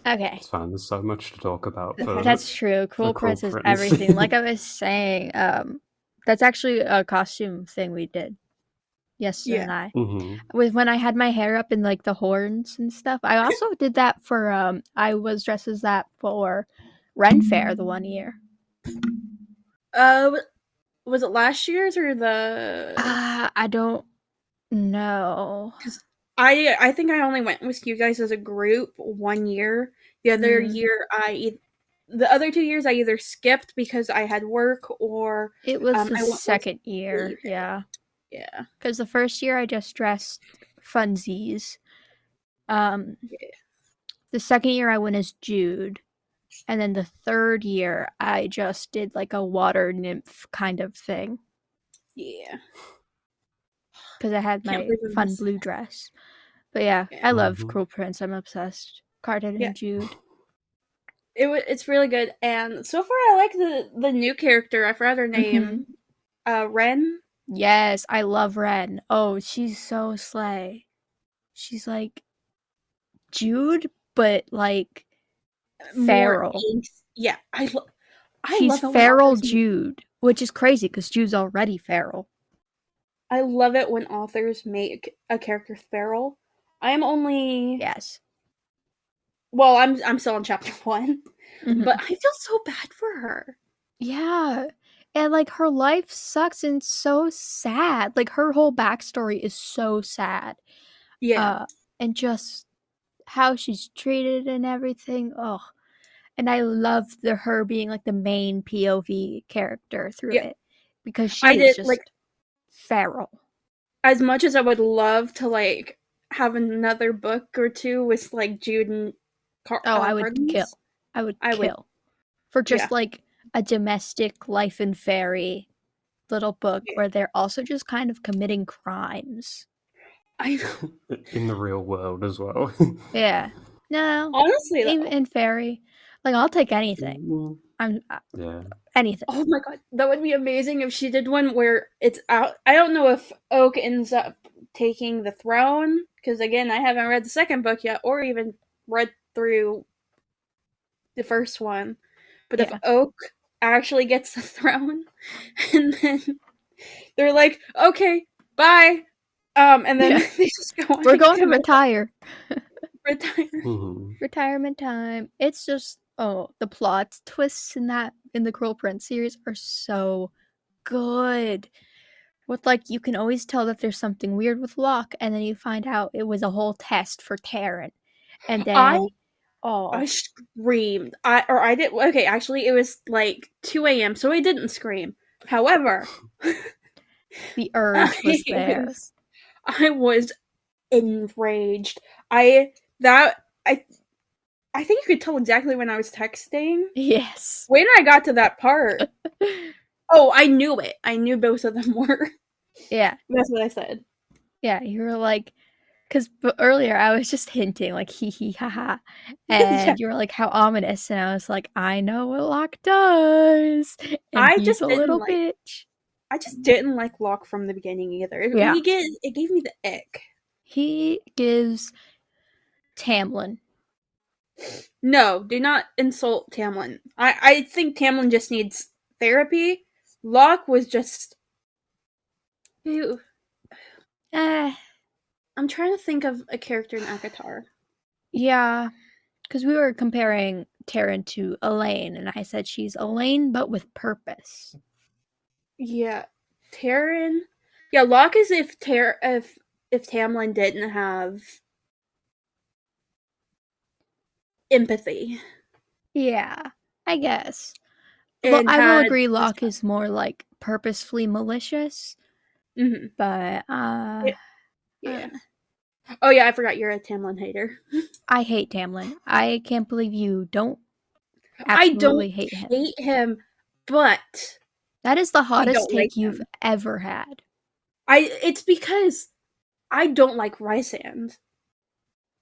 Okay. It's fine. There's so much to talk about for That's true. the Cruel Crawl Prince is Prince. everything. Like I was saying, that's actually a costume thing we did. Yester Yeah. and I. hmm With when I had my hair up in like the horns and stuff. I also did that for I was dressed as that for Ren Fair the one year. Uh, was it last year's or the? I don't know. Because I think I only went with you guys as a group 1 year. The other Mm. year the other 2 years I either skipped because I had work or It was the I went with second year, yeah. yeah. Because the first year I just dressed funsies. Um, Yeah. the second year I went as Jude. And then the third year I just did like a water nymph kind of thing. Yeah. Because I had Can't my believe I fun missed blue that. dress. But yeah, Yeah. I love hmm Cruel Prince. I'm obsessed. Carden Yeah. and Jude. It's really good, and so far I like the new character. I forgot her Mm-hmm. name. Ren. Yes, I love Ren. Oh, she's so slay. She's like Jude, but like More feral. angst. Yeah, I She's love it when feral authors. Jude, which is crazy because Jude's already feral. I love it when authors make a character feral. I am only Yes. well, I'm still on chapter 1, but Mm-hmm. I feel so bad for her. Yeah. And like her life sucks and so sad. Like her whole backstory is so sad. Yeah, Uh and just how she's treated and everything. Oh. And I love her being like the main POV character through yeah. it because I she is did like just feral. as much as I would love to like have another book or two with like Jude and Oh, I would kill. Cardinals. I would I would, kill for yeah, just like a domestic life and fairy little book yeah. where they're also just kind of committing crimes. I In the real world as well. Yeah. No, honestly even though, in fairy, like I'll take anything. Mm, I'm yeah. anything. oh my god, that would be amazing if she did one where it's out. I don't know if Oak ends up taking the throne because again, I haven't read the second book yet, or even read through the first one. But if Yeah. Oak actually gets the throne, and then they're like, "Okay, bye," and then Yeah. they just go on We're and going to commit retire. retire. hmm Retirement time. It's just the plot twists in the Cruel Prince series are so good. With like you can always tell that there's something weird with Locke, and then you find out it was a whole test for Taryn. And I then oh I screamed. I did okay. Actually, it was like 2 a.m., so I didn't scream. However, the urge I was there. was I was enraged. I that I think you could tell exactly when I was texting. Yes. When I got to that part, oh, I knew it. I knew both of them were. Yeah. That's what I said. Yeah, you were like because earlier I was just hinting like hee hee ha ha, Yeah, and you were like how ominous, and I was like I know what Locke does, and I he's just a didn't little like. bitch. I just didn't like Locke from the beginning either. Yeah, It gave me the ick. he gives Tamlin. No, do not insult Tamlin. I think Tamlin just needs therapy. Locke was just. Ew. Eh, I'm trying to think of a character in Akatar. yeah, because we were comparing Taryn to Elaine, and I said she's Elaine but with purpose. Yeah, Taryn. Yeah, Locke is if Tamlin didn't have empathy Yeah, I guess. and I will had agree this. Locke is more like purposefully malicious, Mm-hmm. but Yeah. Oh yeah, I forgot you're a Tamlin hater. I hate Tamlin. I can't believe you don't I don't absolutely hate him. hate him, but That is the I hottest don't like take you've him. ever had. It's because I don't like Rysand.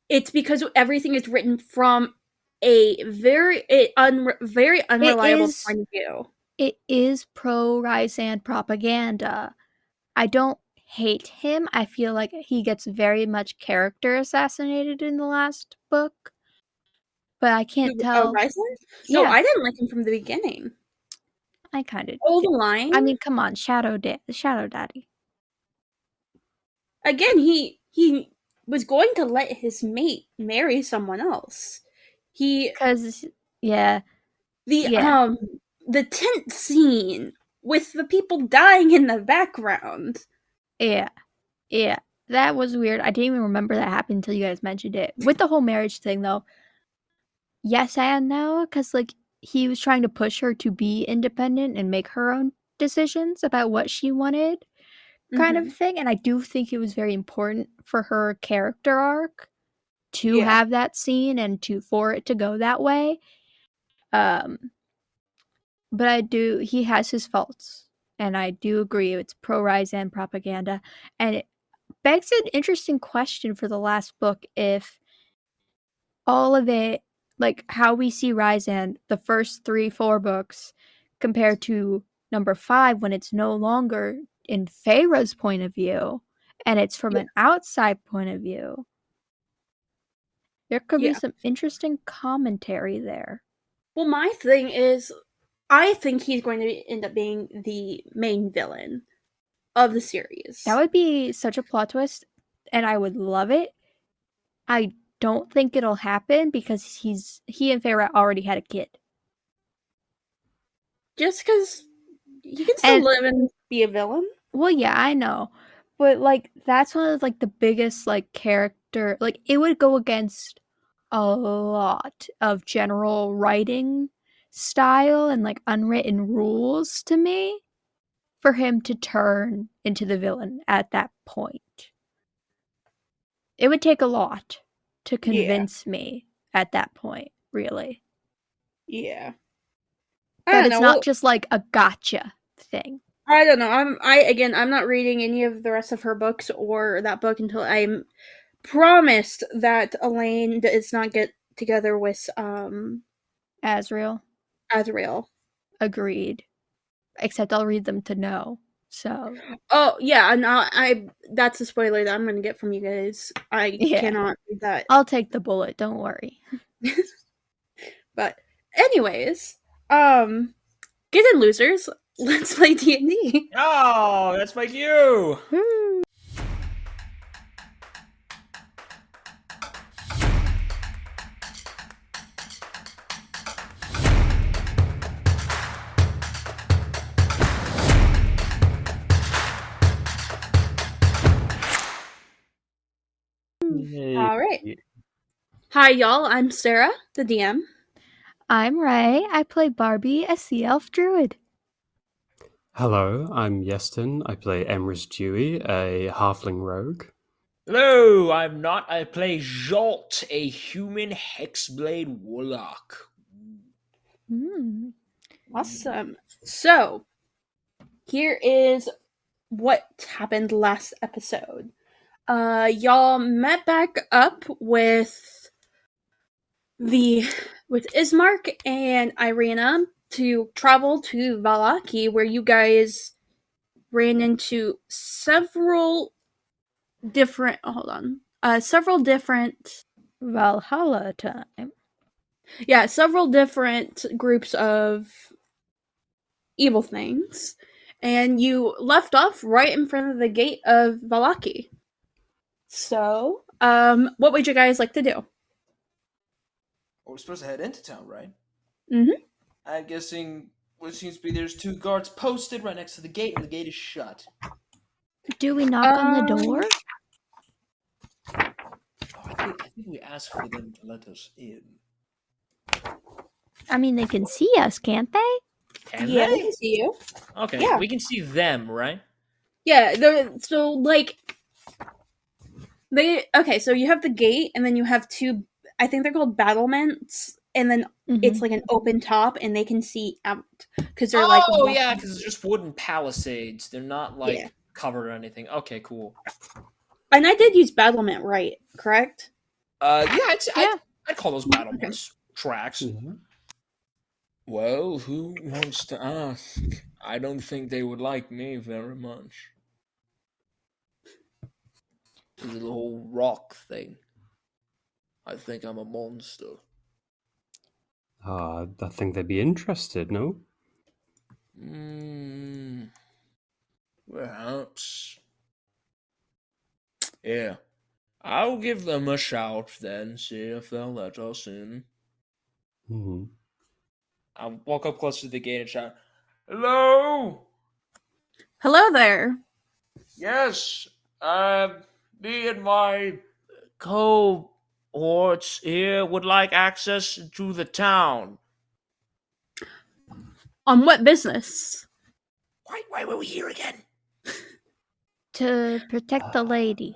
It's because everything is written from a very It unreliable is point of view. it is pro Rysand propaganda. I don't hate him. I feel like he gets very much character assassinated in the last book. but I can't tell. Ryzen? So Yeah, I didn't like him from the beginning. I kind of Oh, the did. line? I mean, come on, Shadow Daddy. Again, he was going to let his mate marry someone else. He Cause yeah, the yeah, um the tent scene with the people dying in the background. yeah, yeah. That was weird. I didn't even remember that happened until you guys mentioned it. With the whole marriage thing, though, yes and no, because like he was trying to push her to be independent and make her own decisions about what she wanted, kind of Mm-hmm. thing. And I do think it was very important for her character arc to Yeah. have that scene and for it to go that way. Um, but he has his faults, and I do agree it's pro Ryzen propaganda, and it begs an interesting question for the last book if all of it, like how we see Ryzen, the first 3-4 books, compared to number 5 when it's no longer in Feyre's point of view and it's from Yeah. an outside point of view. There could be Yeah. some interesting commentary there. Well, my thing is, I think he's going to end up being the main villain of the That series. would be such a plot twist, and I would love it. I don't think it'll happen because he and Feyre already had a kid. Just because he can still And live and be a villain. well, yeah, I know. But like that's one of like the biggest like character, like it would go against a lot of general writing style and like unwritten rules to me for him to turn into the villain at that point. It would take a lot to Yeah. convince me at that point, really. Yeah. I That don't it's know. not Well, just like a gotcha thing. I don't know. I'm not reading any of the rest of her books or that book until I'm promised that Elaine does not get together with Asriel, Azrael. agreed. Except I'll read them to know. So, Oh yeah, and I that's a spoiler that I'm gonna get from you guys. I yeah. cannot read that. I'll take the bullet, don't worry. But anyways, get in losers. Let's play D&D. Oh, that's my cue. Woo. Yay. All right. Hi y'all. I'm Sarah, the DM. I'm Ray. I play Barbie, a sea elf druid. Hello, I'm Yeston. I play Emrys Dewey, a halfling rogue. Hello, I'm not. I play Jolt, a human hexblade warlock. Mm. Awesome. So here is what happened last episode. Y'all met back up with Ismark and Irina to travel to Valaki, where you guys ran into several different. Hold on. Several different. Valhalla time. Yeah, several different groups of evil things, and you left off right in front of the gate of Valaki. So, what would you guys like to do? Oh, we're supposed to head into town, right? Mm-hmm. I'm guessing what seems to be there's 2 guards posted right next to the gate, and the gate is shut. Do we knock on the door? Oh, I think we asked for them to let us in. I mean, they can see us, can't they? Can Yeah, they they? can see you. Okay, Yeah. we can see them, right? Yeah, so like so you have the gate, and then you have 2. I think they're called battlements, and then it's like an open top, and they can see out because they're like. Oh, yeah, because it's just wooden palisades. They're not, like, Yeah. covered or anything. Okay, cool. And I did use battlement, right? Correct. Yeah, Yeah. I'd call those battlements tracks. Yeah. Well, who wants to ask? I don't think they would like me very much. The whole rock thing. I think I'm a monster. I think they'd be interested, no? Perhaps. Yeah. I'll give them a shout then, see if they'll let us in. Hmm. I'll walk up close to the gate and shout, "Hello? Hello there. Yes, me and my cohorts here would like access to the town." On what business? Why were we here again? To protect the lady.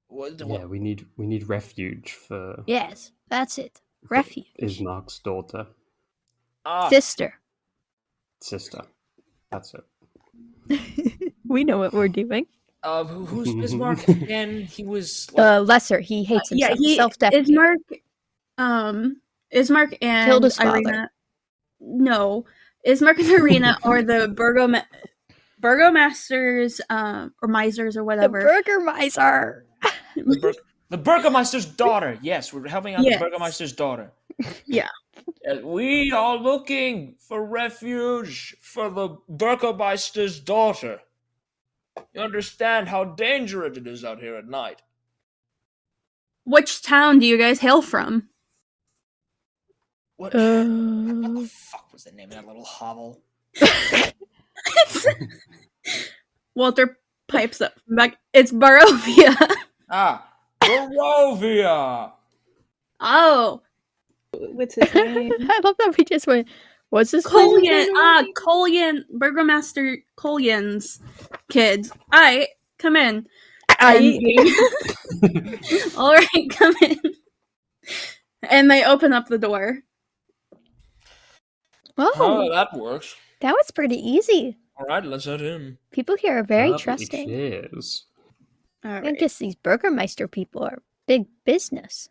Yeah, we need refuge for Yes, that's it. Refuge. Ismark's daughter, Sister. sister. That's it. We know what we're doing. Who's Bismarck again? He was like, The lesser. He hates Yeah, himself. he Self-deprecating. Ismark and Killed his father. Irina. No, Ismark and Irina are the burgomasters, or misers or The whatever. burger miser. the Burgermeister's daughter. Yes, we're helping out Yes. the Burgermeister's daughter. Yeah. We are looking for refuge for the Burgermeister's daughter. You understand how dangerous it is out here at night. Which town do you guys hail from? What the fuck was the name of that little hovel? Walter pipes up from back. It's Barovia. Barovia! Oh. What's his name? I love that we just went, what's this? Collian, Burgomaster Collian's kids. Alright, come in. Alright, come in. And they open up the door. Oh, that works. that was pretty easy. Alright, let's head in. People here are very Lovely trusting. cheers. All I right. guess these Burgermeister people are big business.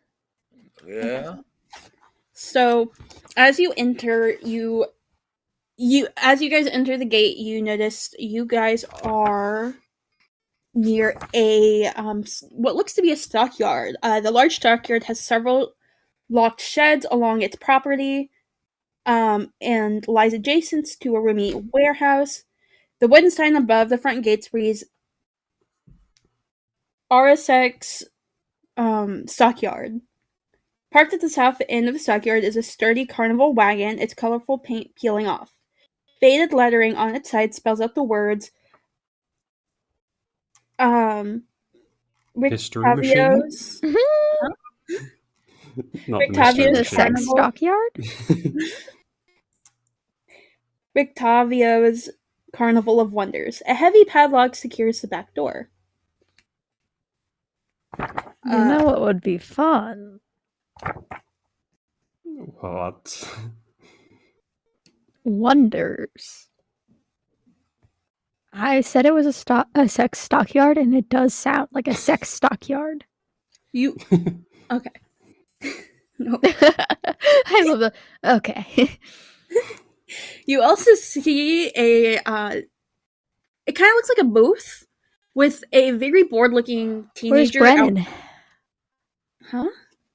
Yeah. So, as you enter, as you guys enter the gate, you notice you guys are near a what looks to be a stockyard. The large stockyard has several locked sheds along its property, and lies adjacent to a roomy warehouse. The wooden sign above the front gates reads RSX Stockyard. Parked at the south end of the stockyard is a sturdy carnival wagon, its colorful paint peeling off. Faded lettering on its side spells out the words History machine? Rictavio's Not the mystery Rictavio's The machine. sex Carnival. stockyard? Rictavio's Carnival of Wonders. A heavy padlock secures the back door. You know what would be fun? What? Wonders. I said it was a sex stockyard, and it does sound like a sex stockyard. You okay? No. I love the okay. You also see a it kind of looks like a booth with a very bored-looking Where's teenager. Brennan? Huh?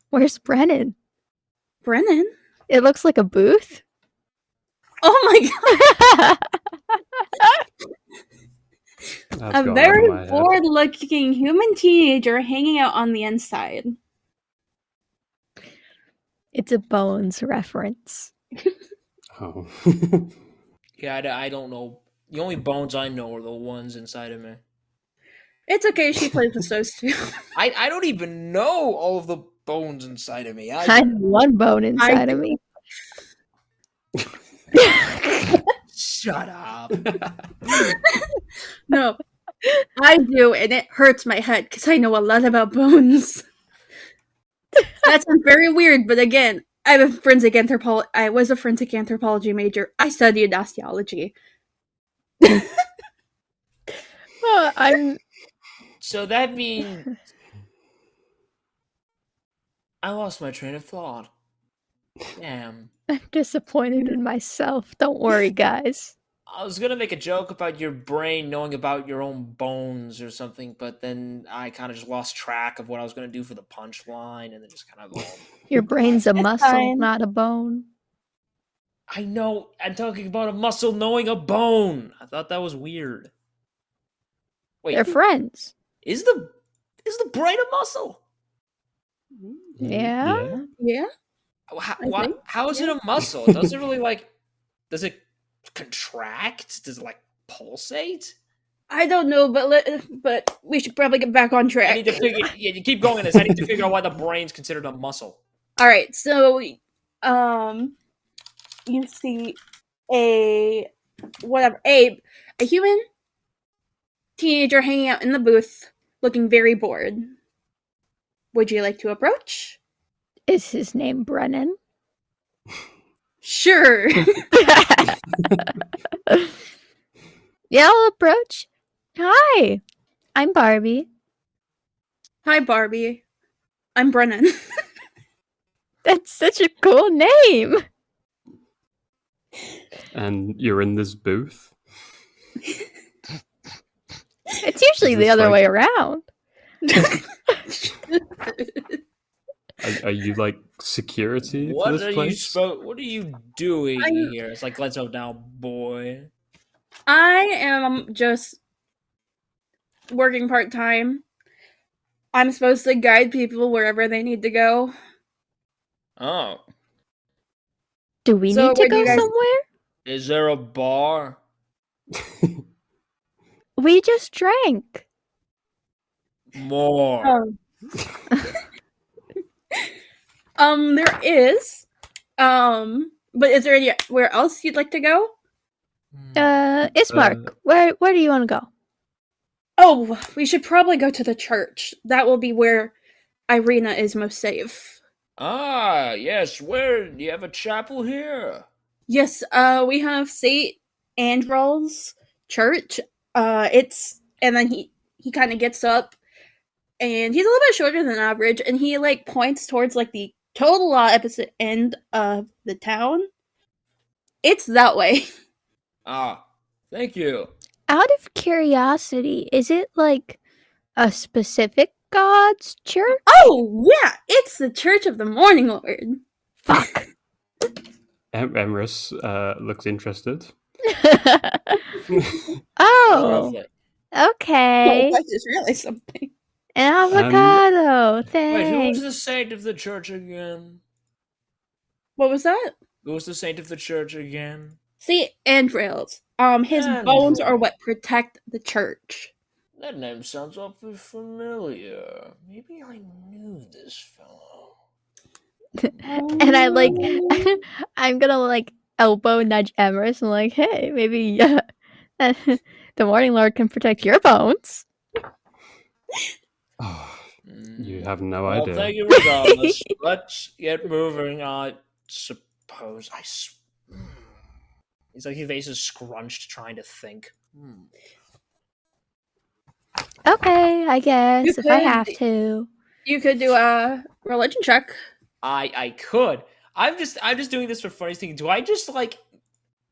Where's Brennan? Brennan? It looks like a booth. Oh my god! That's A gone very over my head. bored-looking human teenager hanging out on the inside. It's a Bones reference. Oh. Yeah, I don't know. The only bones I know are the ones inside of me. It's okay. She plays with those too. I don't even know all of the bones inside of me. I have one bone inside of me. Shut up. No, I do, and it hurts my head because I know a lot about bones. That sounds very weird, but again, I was a forensic anthropology major. I studied osteology. I'm So that means I lost my train of thought. Damn. disappointed in myself. Don't worry, guys. I was gonna make a joke about your brain knowing about your own bones or something, but then I kind of just lost track of what I was gonna do for the punchline, and then just kind of all. Your brain's a muscle, fine. not a bone. I know. I'm talking about a muscle knowing a bone. I thought that was weird. Wait, They're friends. is the brain a muscle? Yeah? Yeah. How, think, how is it yeah. a muscle? Does it really does it contract? Does it pulsate? I don't know, but we should probably get back on track. I need to figure. Yeah, you keep going in this. I need to figure out why the brain's considered a muscle. All right, so you see a human teenager hanging out in the booth, looking very bored. Would you like to approach? Is his name Brennan? Sure. Yeah, I'll approach. Hi, I'm Barbie. Hi, Barbie. I'm Brennan. That's such a cool name. And you're in this booth? It's usually Is the this other like- way around. Are you like security for What this are place? What are you doing I'm- here? It's like, let's go down, boy. I am just working part-time. I'm supposed to guide people wherever they need to go. Oh, Do we So need to where do go you guys- somewhere? is there a bar? We just drank. More. There is. But is there anywhere else you'd like to go? Ismark, where do you want to go? Oh, we should probably go to the church. That will be where Irina is most safe. Ah, yes. Where do you have a chapel here? Yes, we have Saint Andrew's church. And then he kind of gets up, and he's a little bit shorter than average, and he like points towards like the total opposite end of the town. It's that way. Ah, thank you. Out of curiosity, is it like a specific god's church? Oh yeah, it's the Church of the Morning Lord. Fuck. Emrys looks interested. Oh, Lovely. okay. that is really something. An avocado. Wait, Thanks. who's the saint of the church again? What was that? Who's the saint of the church again? Saint Andrew's. His Andrew. bones are what protect the church. That name sounds awfully familiar. Maybe I knew this fellow. And I like, I'm gonna like elbow nudge Emerus and like, hey, maybe the Morning Lord can protect your bones. Oh, you have no Well, idea. thank you regardless. Let's get moving, I suppose. He's like, his face is scrunched, trying to think. Okay, I guess You if I could- have to. You could do a religion check. I could. I'm just doing this for funny thing. Do I just like,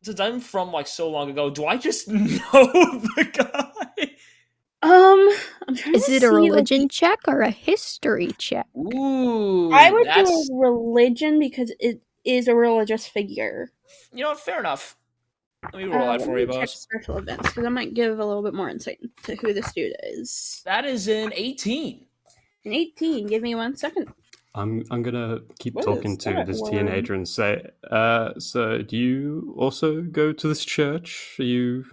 since I'm from like so long ago, do I just know the guy? I'm trying Is to it see, a like, religion check or a history check? Ooh, I would that's do a religion because it is a religious figure. you know what, fair enough. Let me roll that Let for me you, check boss. special events because I might give a little bit more insight into who this dude is. That is an 18. An 18. Give me 1 second. I'm gonna keep What talking is to that this word? teenager and say, so do you also go to this church? Are you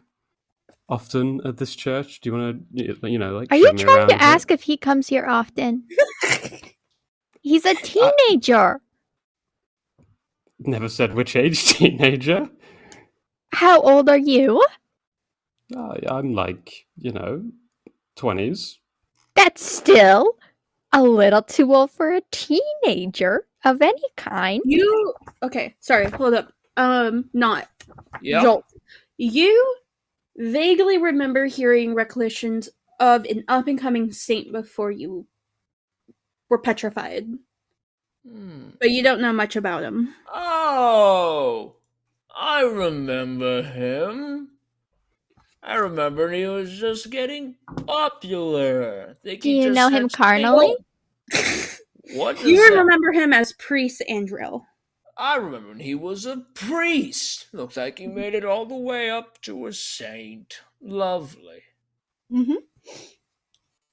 often at this church? Do you want to, like, Are show you me trying around to here? ask if he comes here often? He's a teenager. Never said which age teenager. How old are you? I'm like, 20s. That's still a little too old for a teenager of any kind. Okay, sorry, hold up. Not. Yep. Jolt. You vaguely remember hearing recollections of an up and coming saint before you were petrified, but you don't know much about him. Oh, I remember him. I remember he was just getting popular. I think Do he you just know had him to carnally? What does You that? remember him as Priest Andril. I remember when he was a priest. Looks like he made it all the way up to a saint. Lovely. Mm-hmm.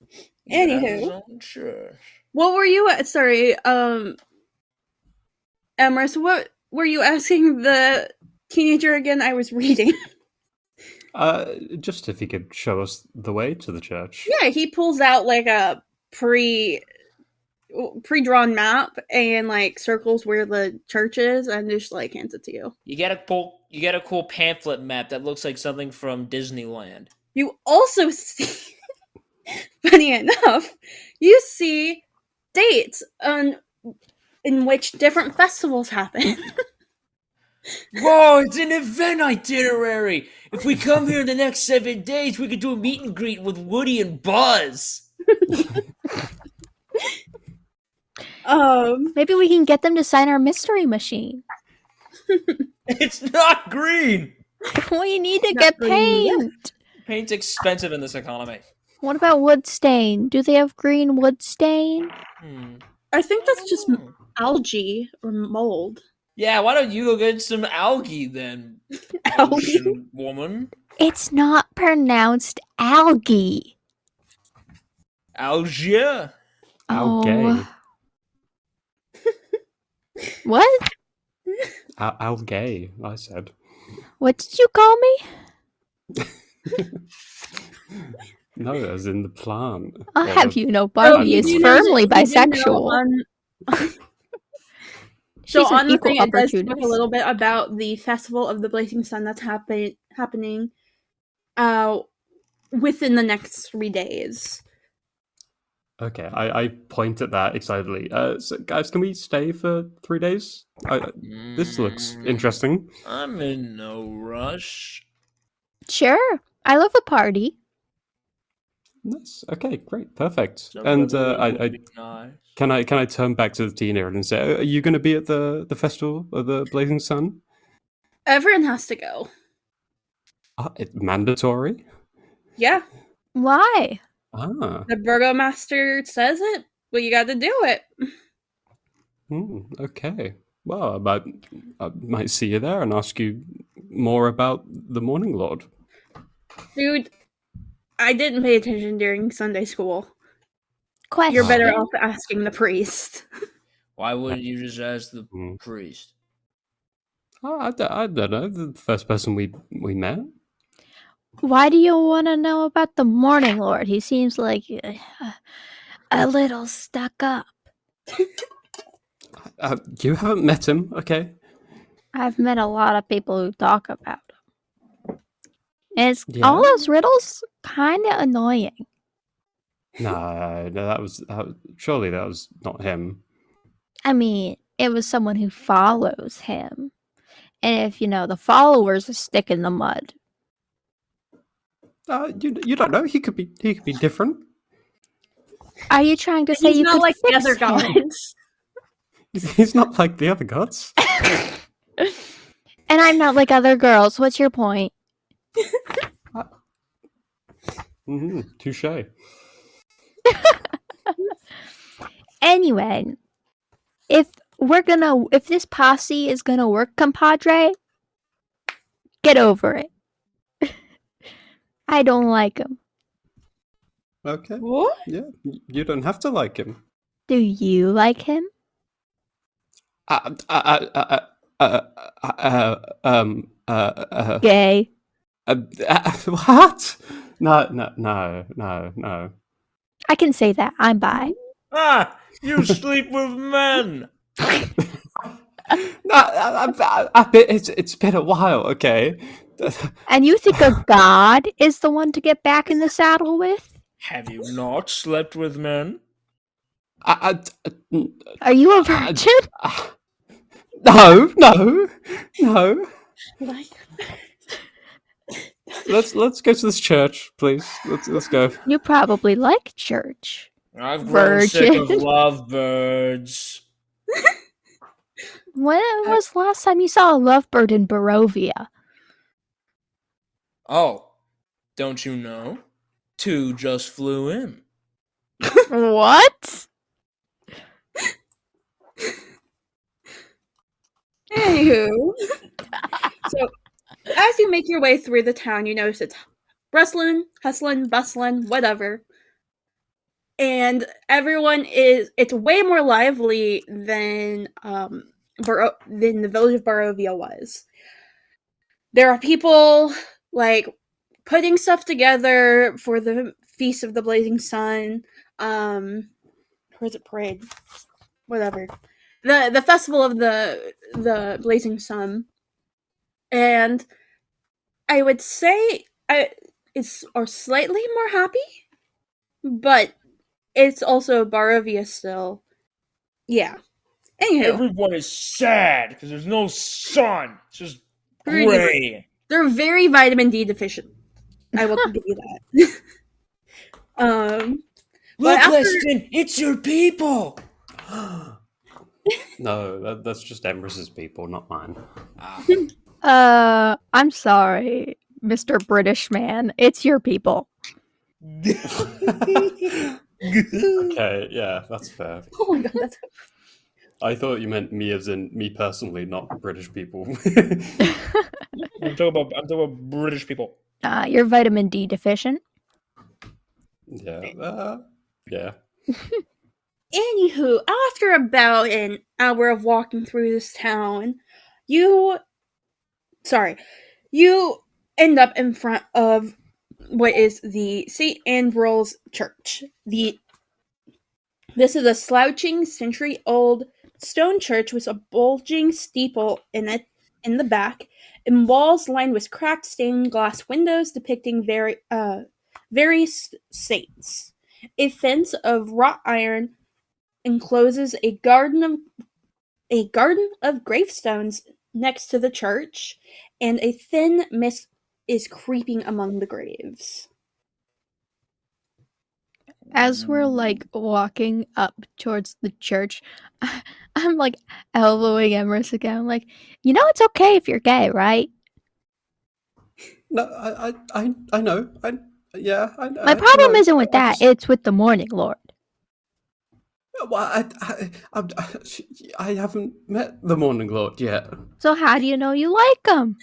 He even has Anywho. his own church. What were you at? Sorry, Emrys, what were you asking the teenager again? I was reading. Just if he could show us the way to the church. Yeah, he pulls out like a pre-drawn map and like circles where the church is and just like hands it to you. You get a cool pamphlet map that looks like something from Disneyland. You also see, funny enough, you see dates in which different festivals happen. Whoa, it's an event itinerary! If we come here in the next 7 days, we could do a meet and greet with Woody and Buzz. Maybe we can get them to sign our mystery machine. It's not green! We need to Not get green yet. paint. Paint's expensive in this economy. What about wood stain? Do they have green wood stain? I think that's just algae or mold. Yeah, why don't you go get some algae then, Algae? ocean woman? It's not pronounced algae. Algae? Algae. What? Algae, I said. What did you call me? No, as in the plant. I'll Or have the- you know, Barbie is you firmly know- you do know bisexual. So She's an on the equal thing, it does talk a opportunist. little bit about the Festival of the Blazing Sun that's happening within the next 3 days. Okay, I point at that excitedly. So guys, can we stay for 3 days? This looks interesting. I'm in no rush. Sure, I love a party. Nice. Okay, great, perfect. Some And other I would be nice. can I turn back to the teenager and say, are you going to be at the festival of the Blazing Sun? Everyone has to go. It's mandatory. Yeah, Why? Ah, the burgomaster says it, but you got to do it. okay. Well, I might see you there and ask you more about the Morning Lord. Dude, I didn't pay attention during Sunday school. Question. You're better off asking the priest. Why wouldn't you just ask the Mm. priest? I don't know. The first person we met. Why do you want to know about the Morning Lord? He seems like a little stuck up. You haven't met him, okay? I've met a lot of people who talk about him. And it's Yeah. all those riddles kind of annoying. No, surely that was not him. I mean, it was someone who follows him. And if, the followers are stick in the mud. You don't know. He could be different. Are you trying to say He's you not could like the fix other him? gods. He's not like the other gods. And I'm not like other girls. What's your point? Touche. Anyway, if this posse is gonna work, compadre, get over it. I don't like him. Okay. What? Yeah, you don't have to like him. Do you like him? Gay. What? No. I can say that. I'm bi. Ah, you sleep with men. It's been a while, okay? And you think a god is the one to get back in the saddle with? Have you not slept with men? Are you a virgin? No. Like, Let's go to this church, please. Let's go. You probably like church. I've grown sick of Virgin. lovebirds. When was the last time you saw a lovebird in Barovia? Oh, Don't you know? 2 just flew in. What? Anywho, so as you make your way through the town, you notice it's rustling, hustling, bustling, whatever. And everyone it's way more lively than than the village of Barovia was. There are people like putting stuff together for the Feast of the Blazing Sun. Where's it parade? Whatever. The festival of the Blazing Sun. And I would say it's or slightly more happy, but it's also Barovia still. Yeah. Anywho, Everyone is sad because there's no sun. It's just Pretty gray. they're very vitamin D deficient. I will give you that. Look, after- Weston, it's your people. No, that's just Emrys's people, not mine. I'm sorry, Mr. British man. It's your people. Okay, yeah, that's fair. oh my god, that's I thought you meant me as in me personally, not British people. I'm talking about British people. You're vitamin D deficient. Yeah. Yeah. Anywho, after about an hour of walking through this town, you end up in front of what is the St. Ambrose Church. This is a slouching, century-old stone church with a bulging steeple in the back, and walls lined with cracked stained glass windows depicting various saints. A fence of wrought iron encloses a garden of gravestones next to the church, and a thin mist is creeping among the graves. As we're like walking up towards the church, I'm like elbowing Emrys again. I'm like, you know, it's okay if you're gay, right? No, I know. Yeah, I know. My problem no, isn't with I that. just- It's with the Morning Lord. Well, I haven't met the Morning Lord yet. So how do you know you like him?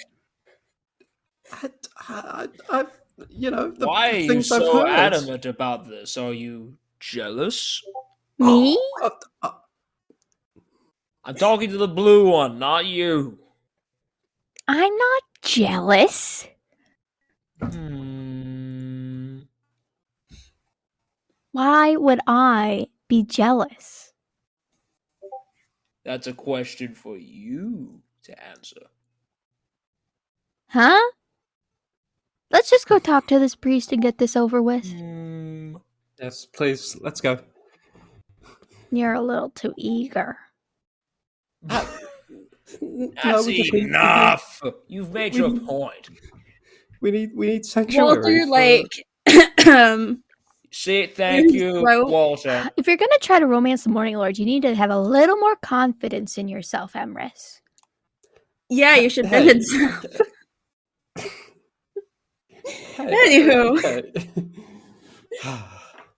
The Why are you things I've so heard. adamant about this? Are you jealous? Me? I'm talking to the blue one, not you. I'm not jealous. Why would I be jealous? That's a question for you to answer. Huh? Let's just go talk to this priest and get this over with. Yes, please, let's go. You're a little too eager. That's we just need- enough. You've made your we- point. We need sanctuary. Walter, See, thank Please, you, bro. Walter. If you're gonna try to romance the Morning Lord, you need to have a little more confidence in yourself, Emrys. yeah, you should Hey. bend it. Anywho. Okay.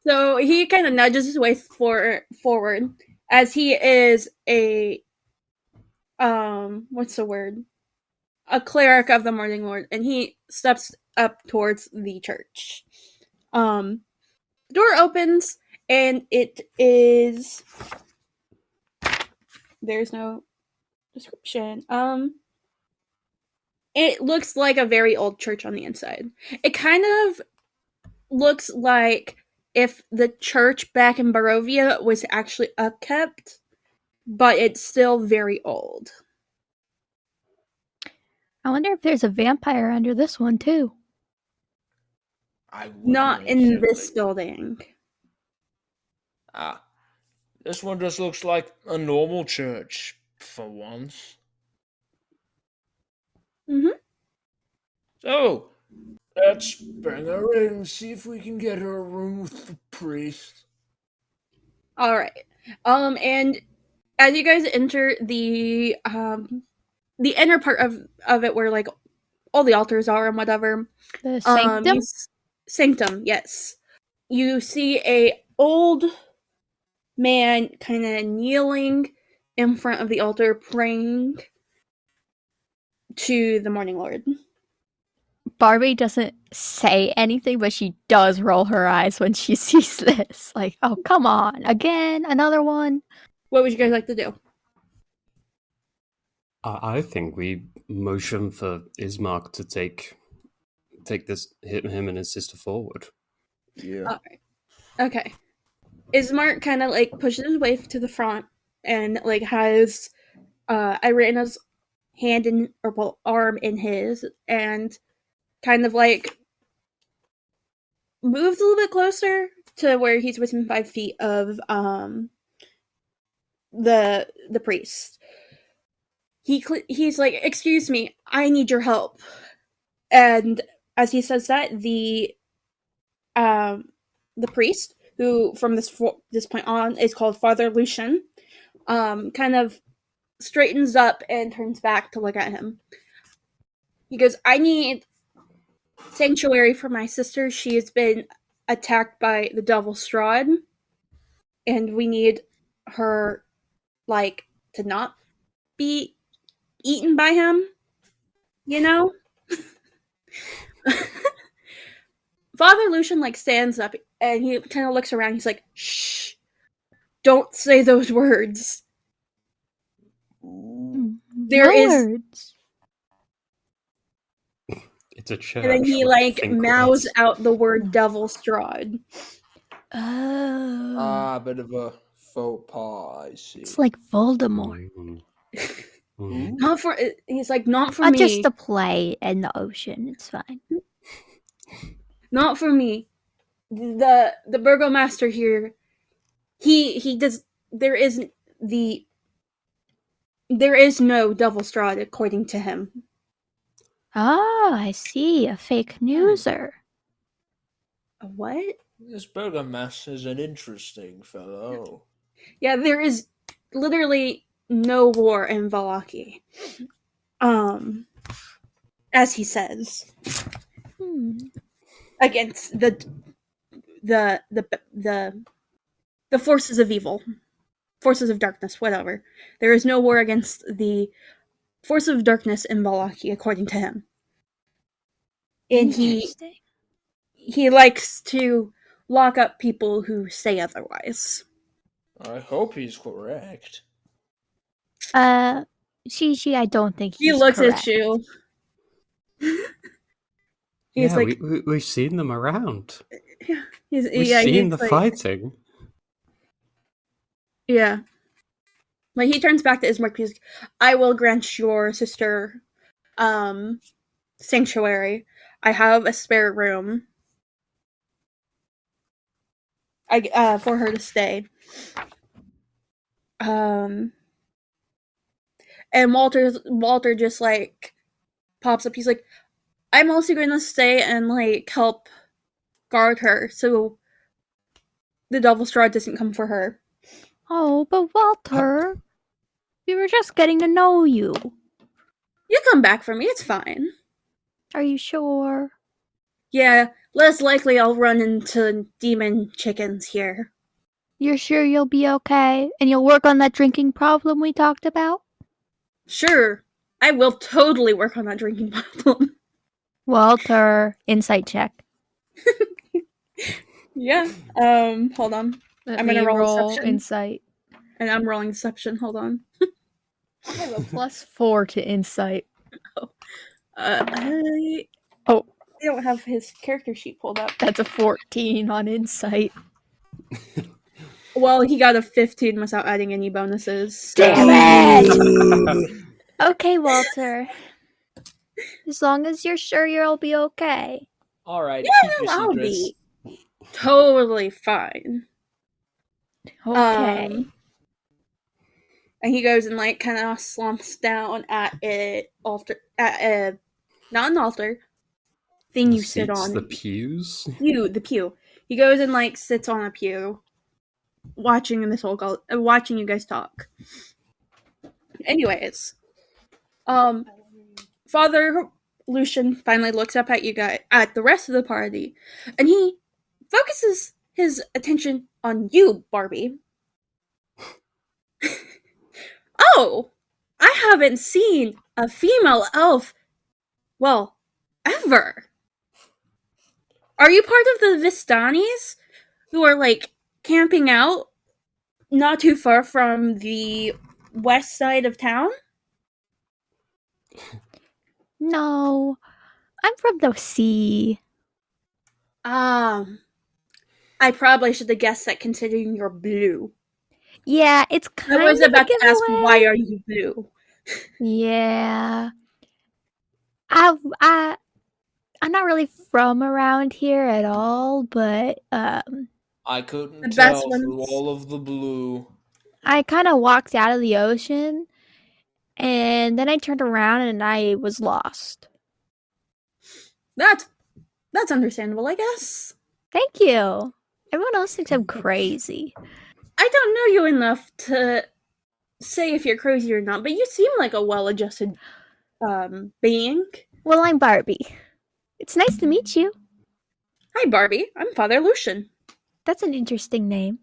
So he kind of nudges his way forward as he is a what's the word? A cleric of the Morning Lord, and he steps up towards the church. The door opens, and it is there's no description. It looks like a very old church on the inside. It kind of looks like if the church back in Barovia was actually upkept, but it's still very old. I wonder if there's a vampire under this one too. I wouldn't Not in accept this it. building. This one just looks like a normal church for once. Mhm. So, let's bring her in and see if we can get her a room with the priest. All right. And as you guys enter the inner part of it, where like all the altars are and whatever. The sanctum? Sanctum, yes. You see a old man kind of kneeling in front of the altar praying to the Morning Lord. Barbie doesn't say anything, but she does roll her eyes when she sees this. Like, oh, come on. Again, another one. What would you guys like to do? I think we motion for Ismark to take him and his sister forward. Yeah. Alright. Okay. Ismark kind of like pushes his way to the front and like has Irana's hand in or well, arm in his and kind of like moves a little bit closer to where he's within 5 feet of the priest. He's like, "Excuse me, I need your help." And as he says that, the priest, who from this point on is called Father Lucian, kind of straightens up and turns back to look at him. He goes, "I need sanctuary for my sister. She has been attacked by the Devil Strahd, and we need her, like, to not be eaten by him, you know?" Father Lucian, like, stands up, and he kind of looks around. He's like, "Shh, don't say those words. There is..." Words. It's a church. And then he, like, mouths out the word Devil Strahd. Oh. Bit of a faux pas, I see. It's like Voldemort. Not for... He's like, "Not for Not me. just a play in the ocean. It's fine. Not for me. The burgomaster here, he does... There is no Devil Strahd, according to him." Ah, I see. A fake newser. A what? This burgomaster is an interesting fellow. Yeah, there is literally no war in Vallaki. As he says, against the forces of evil, forces of darkness, whatever. There is no war against the force of darkness in Vallaki, according to him. And he likes to lock up people who say otherwise. I hope he's correct. Gigi, I don't think He he's looks correct. at you. He's Yeah, like, we've seen them around. he's We've seen the fighting. Yeah. Like, he turns back to Ismark. He's like, "I will grant your sister sanctuary. I have a spare room for her to stay." And Walter just, like, pops up. He's like, "I'm also going to stay and, like, help guard her so the Devil Strahd doesn't come for her." Oh, but Walter, we were just getting to know you. "You come back for me. It's fine." Are you sure? "Yeah, less likely I'll run into demon chickens here." You're sure you'll be okay? And you'll work on that drinking problem we talked about? "Sure, I will totally work on that drinking problem." Walter, insight check. Yeah. Hold on. I'm gonna roll Deception. Insight. And I'm rolling Deception. Hold on. I have a +4 to insight. I don't have his character sheet pulled up. That's a 14 on insight. Well, he got a 15 without adding any bonuses. Damn it! Okay, Walter. As long as you're sure you'll be okay. All right, Yeah, keep your I'll secrets. be totally fine. Okay. And he goes and, like, kind of slumps down at a not an altar thing The you sit seats, on. the pews. The pew. He goes and, like, sits on a pew, watching you guys talk. Anyways, Father Lucian finally looks up at you guys, at the rest of the party, and he focuses his attention on you, Barbie. Oh, I haven't seen a female elf, well, ever. Are you part of the Vistanis who are like camping out not too far from the west side of town? No, I'm from the sea. I probably should have guessed that considering you're blue. Yeah, it's I kind was of a about to ask, why giveaway. are you blue? Yeah. I I'm not really from around here at all, but I The couldn't best tell through ones. all of the blue. I kind of walked out of the ocean and then I turned around and I was lost. That's understandable, I guess. Thank you. Everyone else thinks I'm crazy. I don't know you enough to say if you're crazy or not, but you seem like a well-adjusted being. Well, I'm Barbie. It's nice to meet you. Hi, Barbie. I'm Father Lucian. That's an interesting name.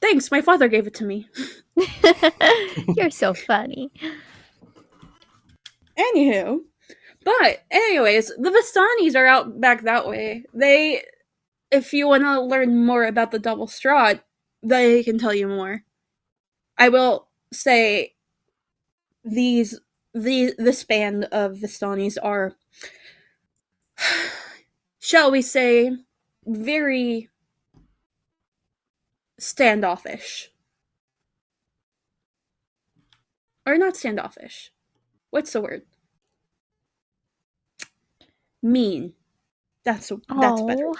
Thanks, my father gave it to me. You're so funny. Anywho, but anyways, the Vistanis are out back that way. If you want to learn more about the double straw, they can tell you more. I will say this band of Vistanis are, shall we say, very standoffish. Or not standoffish. What's the word? Mean. That's better. Oh,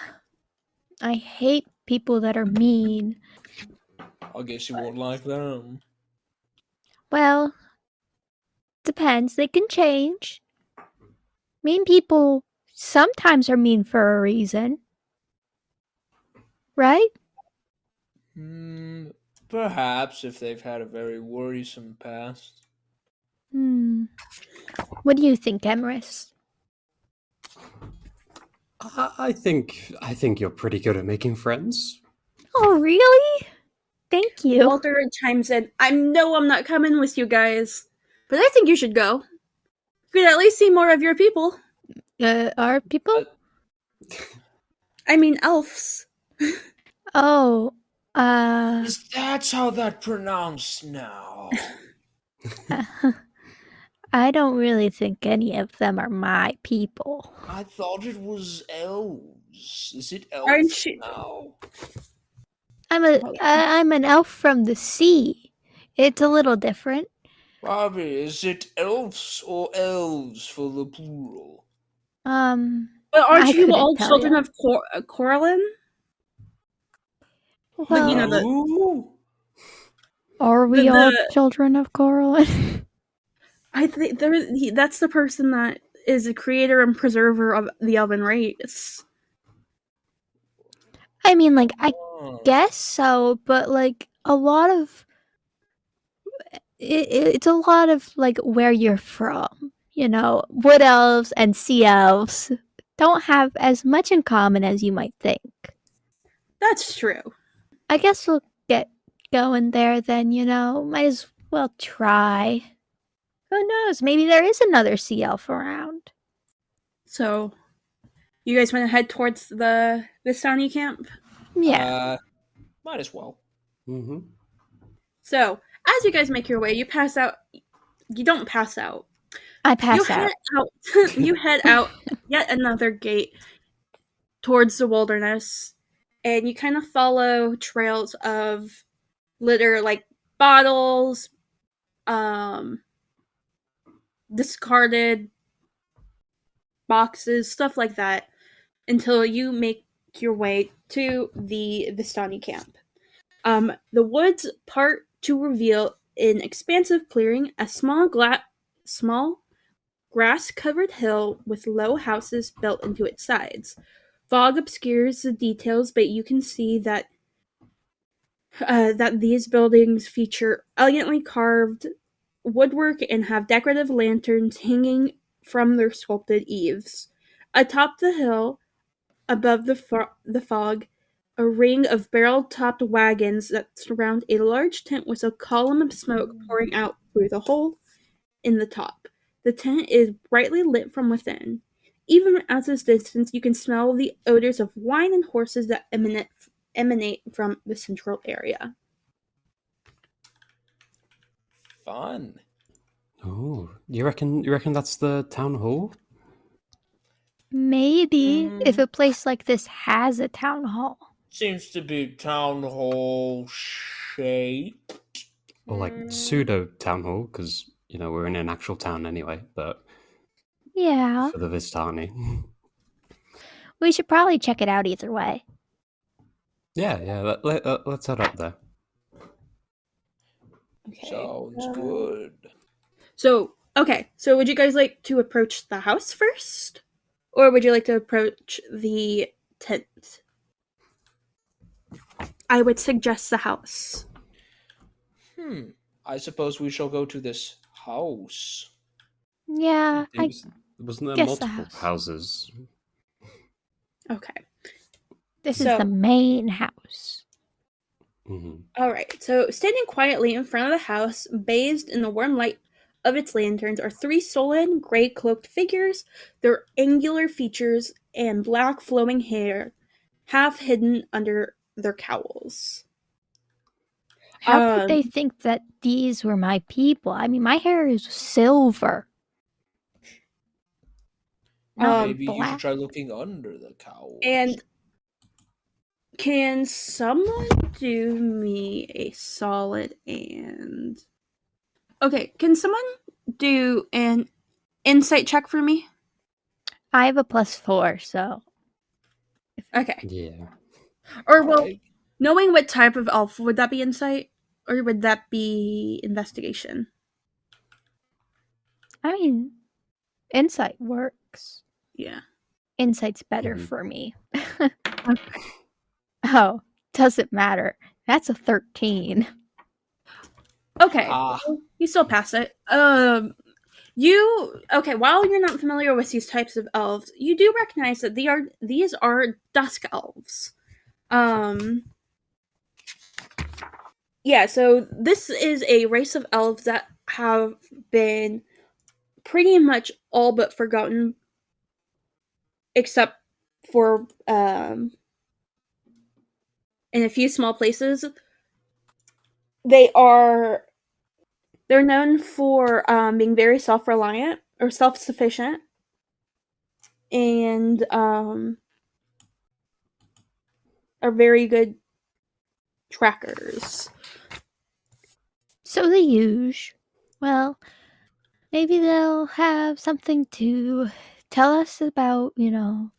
I hate people that are mean. I guess you won't like them. Well, depends. They can change. Mean people sometimes are mean for a reason. Right? Perhaps if they've had a very worrisome past. What do you think, Emrys? I think you're pretty good at making friends. Oh, really? Thank you. Walter chimes in. I'm not coming with you guys, but I think you should go. You could at least see more of your people. Are people? I mean, elves. Oh, That's how that pronounced now. I don't really think any of them are my people. I thought it was elves. Is it elves Aren't you? now? I'm an elf from the sea. It's a little different. Bobby, is it elves or elves for the plural? But I aren't you couldn't all tell children ya. of Coralin? Well, you know, the- Who? are we the- all children of Coralin? I think that's the person that is the creator and preserver of the elven race. I mean, like, I Oh. guess so, but like a lot of it's a lot of like where you're from. You know, wood elves and sea elves don't have as much in common as you might think. That's true. I guess we'll get going there then, you know. Might as well try. Who knows? Maybe there is another sea elf around. So, you guys want to head towards the Vistani camp? Yeah. Might as well. Mm-hmm. So, as you guys make your way, you pass out. You don't pass out. I pass you out. Head out. You head out yet another gate towards the wilderness, and you kind of follow trails of litter, like bottles, discarded boxes, stuff like that, until you make your way to the Vistani camp. The woods part to reveal an expansive clearing, a small grass-covered hill with low houses built into its sides. Fog obscures the details, but you can see that these buildings feature elegantly carved woodwork and have decorative lanterns hanging from their sculpted eaves. Atop the hill, above the fog, a ring of barrel-topped wagons that surround a large tent with a column of smoke pouring out through the hole in the top. The tent is brightly lit from within. Even at this distance, you can smell the odors of wine and horses that emanate from the central area. Fun. Oh, you reckon that's the town hall? Maybe if a place like this has a town hall. Seems to be town hall shape. Or like pseudo town hall, because we're in an actual town anyway. But Yeah, for the Vistani, we should probably check it out either way. yeah. Let's head up there. Okay. Sounds good. So would you guys like to approach the house first? Or would you like to approach the tent? I would suggest the house. I suppose we shall go to this house. Yeah, I Wasn't there guess the multiple house. houses? Okay. This is So- the main house. Mhm. Alright, so standing quietly in front of the house, bathed in the warm light of its lanterns, are three solid, gray cloaked figures, their angular features and black flowing hair half hidden under their cowls. How could they think that these were my people? I mean, my hair is silver. Not Maybe you should black. try looking under the cowl. And can someone do me a solid and... Okay, can someone do an insight check for me? I have a +4, so Okay. Yeah. Or, well, Alright. knowing what type of elf, would that be insight? Or would that be investigation? I mean, insight works. Yeah. Insight's better Mhm. for me. Oh, doesn't matter. That's a 13. Okay. Ah. You still pass it. While you're not familiar with these types of elves, you do recognize that these are dusk elves. Yeah, so this is a race of elves that have been pretty much all but forgotten, except for in a few small places. They're known for being very self-reliant or self-sufficient, and are very good trackers. So the huge. Well, maybe they'll have something to tell us about,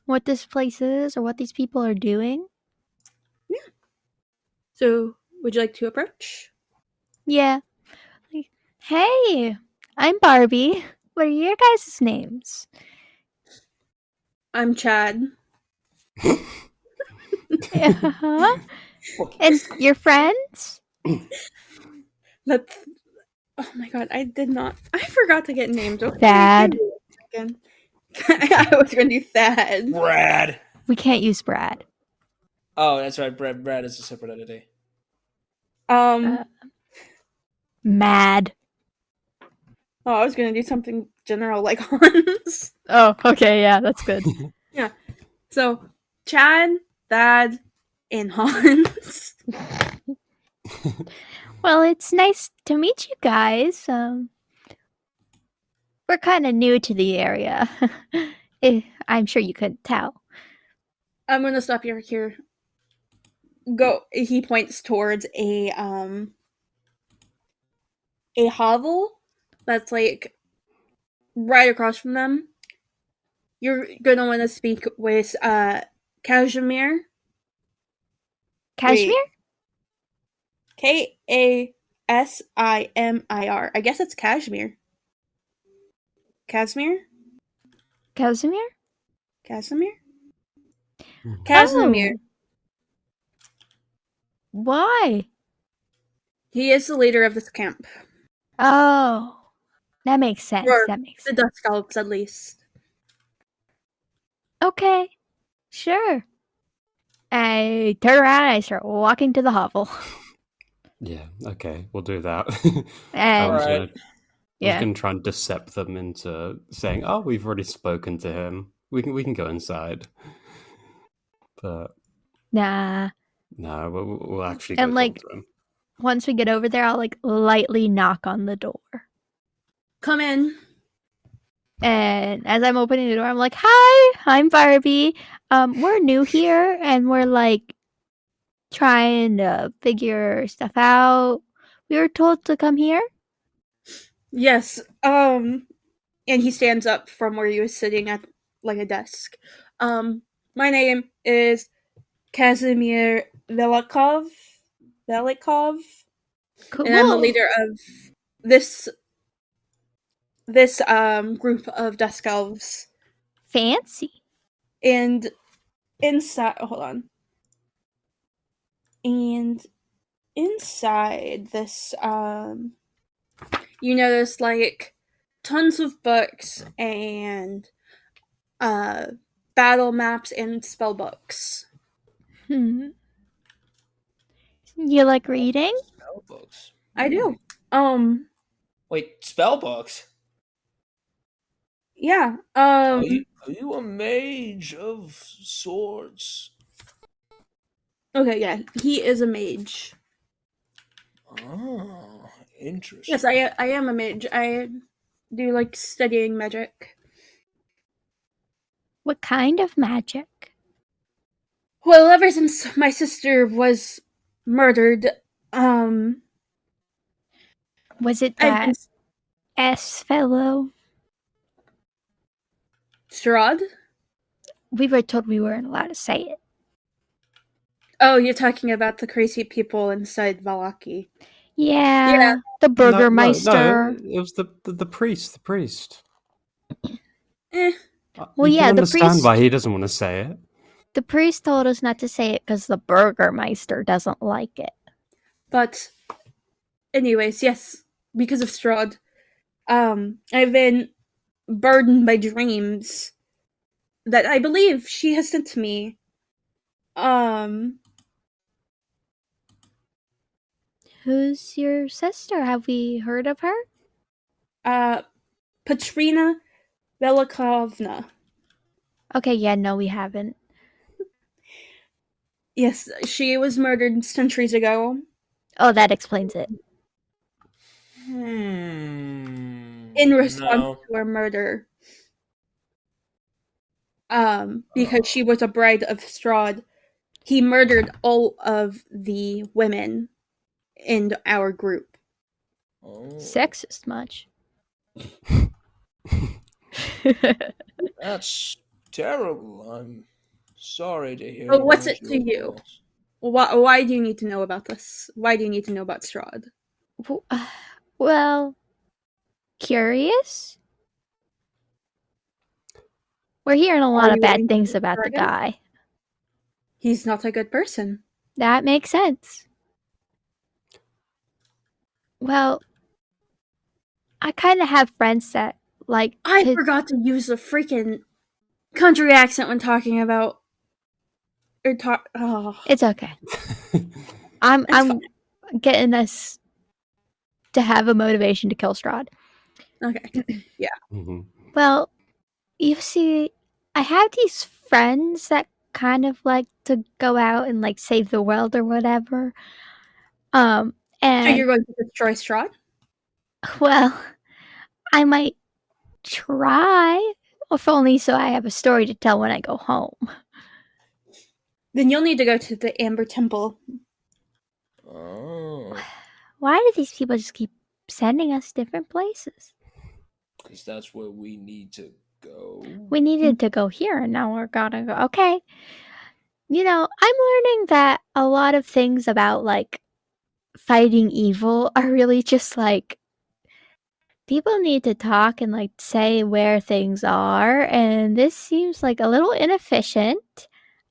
what this place is or what these people are doing. So, would you like to approach? Yeah. Like, hey, I'm Barbie. What are your guys' names? I'm Chad. Uh-huh. And your friends? That's... Oh my god, I forgot to get names. Okay, Thad. Again. I was gonna do Thad. Brad. We can't use Brad. Oh, that's right. Brad is a separate entity. Mad. Oh, I was gonna do something general like Hans. Oh, okay, yeah, that's good. So, Chad, Thad, and Hans. Well, it's nice to meet you guys. We're kind of new to the area. I'm sure you couldn't tell. I'm gonna stop you here. Go. He points towards a hovel that's like right across from them. You're gonna want to speak with Kashmir. Kashmir? Kassimir. I guess it's Kashmir. Casimir? Casimir? Casimir? Mhm. Casimir. Oh. Why? He is the leader of this camp. Oh. That makes sense. Or That makes the sense. Dusk Elves, at least. Okay, sure. I turn around and I start walking to the hovel. Yeah, okay, we'll do that. I And was Alright. gonna try and decept them into saying, "Oh, we've already spoken to him. We can go inside." But nah. no, we'll actually go And talk like to him. once we get over there, I'll like lightly knock on the door. Come in. And as I'm opening the door, I'm like, "Hi, I'm Barbie. We're new here, and we're like trying to figure stuff out. We were told to come here." Yes. And he stands up from where he was sitting at like a desk. My name is Kazimir Velikov, Cool. and I'm the leader of this group of Dusk Elves. Fancy. And inside, hold on. And inside this, you notice like tons of books and battle maps and spell books. You like reading? Spell books. I do. Wait, spell books? Yeah. Are you a mage of sorts? Okay, yeah. He is a mage. Oh, interesting. Yes, I am a mage. I do like studying magic. What kind of magic? Well, ever since my sister was murdered, Was it I've been that S fellow? Strahd? We were told we weren't allowed to say it. Oh, you're talking about the crazy people inside Valaki. Yeah, the No, Burgermeister. it was the priest. The priest. Eh. Well, You yeah, can the understand priest. why he doesn't want to say it. The priest told us not to say it because the Burgermeister doesn't like it. But, anyways, yes, because of Strahd, I've been burdened by dreams that I believe she has sent to me. Who's your sister? Have we heard of her? Patrina Velikovna. Okay, yeah, no, we haven't. Yes, she was murdered centuries ago. Oh, that explains it. In response to her murder. Because she was a bride of Strahd, he murdered all of the women in our group. Oh, Sexist much. that's terrible. I'm sorry to hear. But what's about it to your you? loss. Why do you need to know about this? Why do you need to know about Strahd? Well, curious? We're hearing a lot Are of you bad willing to things about the describe him? guy. He's not a good person. That makes sense. Well, I kind of have friends that like I to. forgot to use the freaking country accent when talking about oh, It's okay. I'm fine. getting us to have a motivation to kill Strahd. Okay. Yeah. Mm-hmm. Well, you see, I have these friends that kind of like to go out and like save the world or whatever. So And you're going to destroy Strahd? well, I might try, if only so I have a story to tell when I go home. Then you'll need to go to the Amber Temple. Oh, Why do these people just keep sending us different places? because that's where we need to go. We needed to go here, and now we're gonna go. Okay. You know, I'm learning that a lot of things about like fighting evil are really just like people need to talk and like say where things are, and this seems like a little inefficient.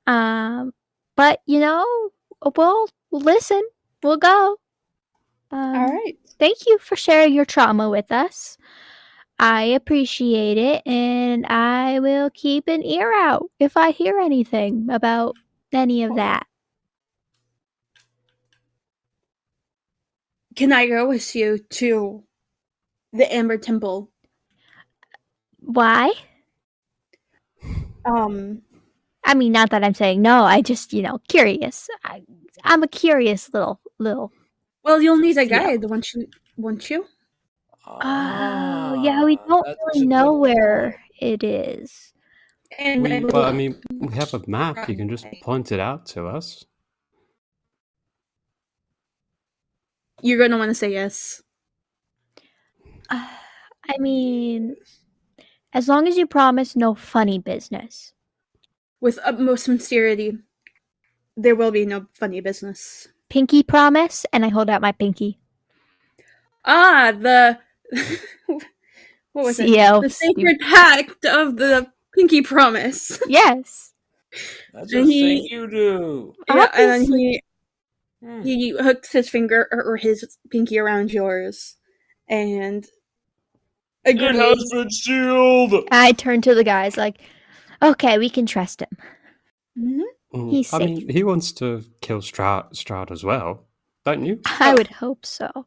But you know, we'll listen. We'll go. All right. Thank you for sharing your trauma with us. I appreciate it, and I will keep an ear out if I hear anything about any of that. Can I go with you to the Amber Temple? Why? I mean, not that I'm saying no. I just, curious. I'm a curious little. Well, you'll need a Yeah. guide, won't you? Oh, yeah. We don't that's really a know good where point. it is. And I mean, we have a map. You can just point it out to us. you're gonna want to say yes. I mean, as long as you promise no funny business. With utmost sincerity, there will be no funny business. Pinky promise, and I hold out my pinky. The what was it? CO. The sacred pact of the Pinky Promise. Yes. That's And a thing you do. Yeah, and then Obviously. he hooks his finger or his pinky around yours, and It agrees. has been sealed. I turn to the guys like, okay, we can trust him. He's I safe. mean, he wants to kill Strahd as well, don't you? I would hope so.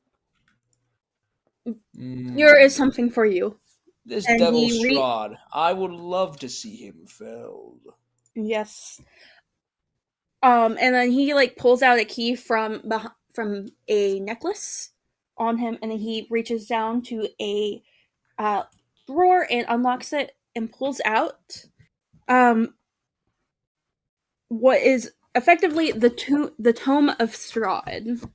Here is something for you. This And devil he Strahd. I would love to see him felled. Yes. And then he pulls out a key from a necklace on him, and then he reaches down to a drawer and unlocks it and pulls out what is effectively the Tome of Strahd.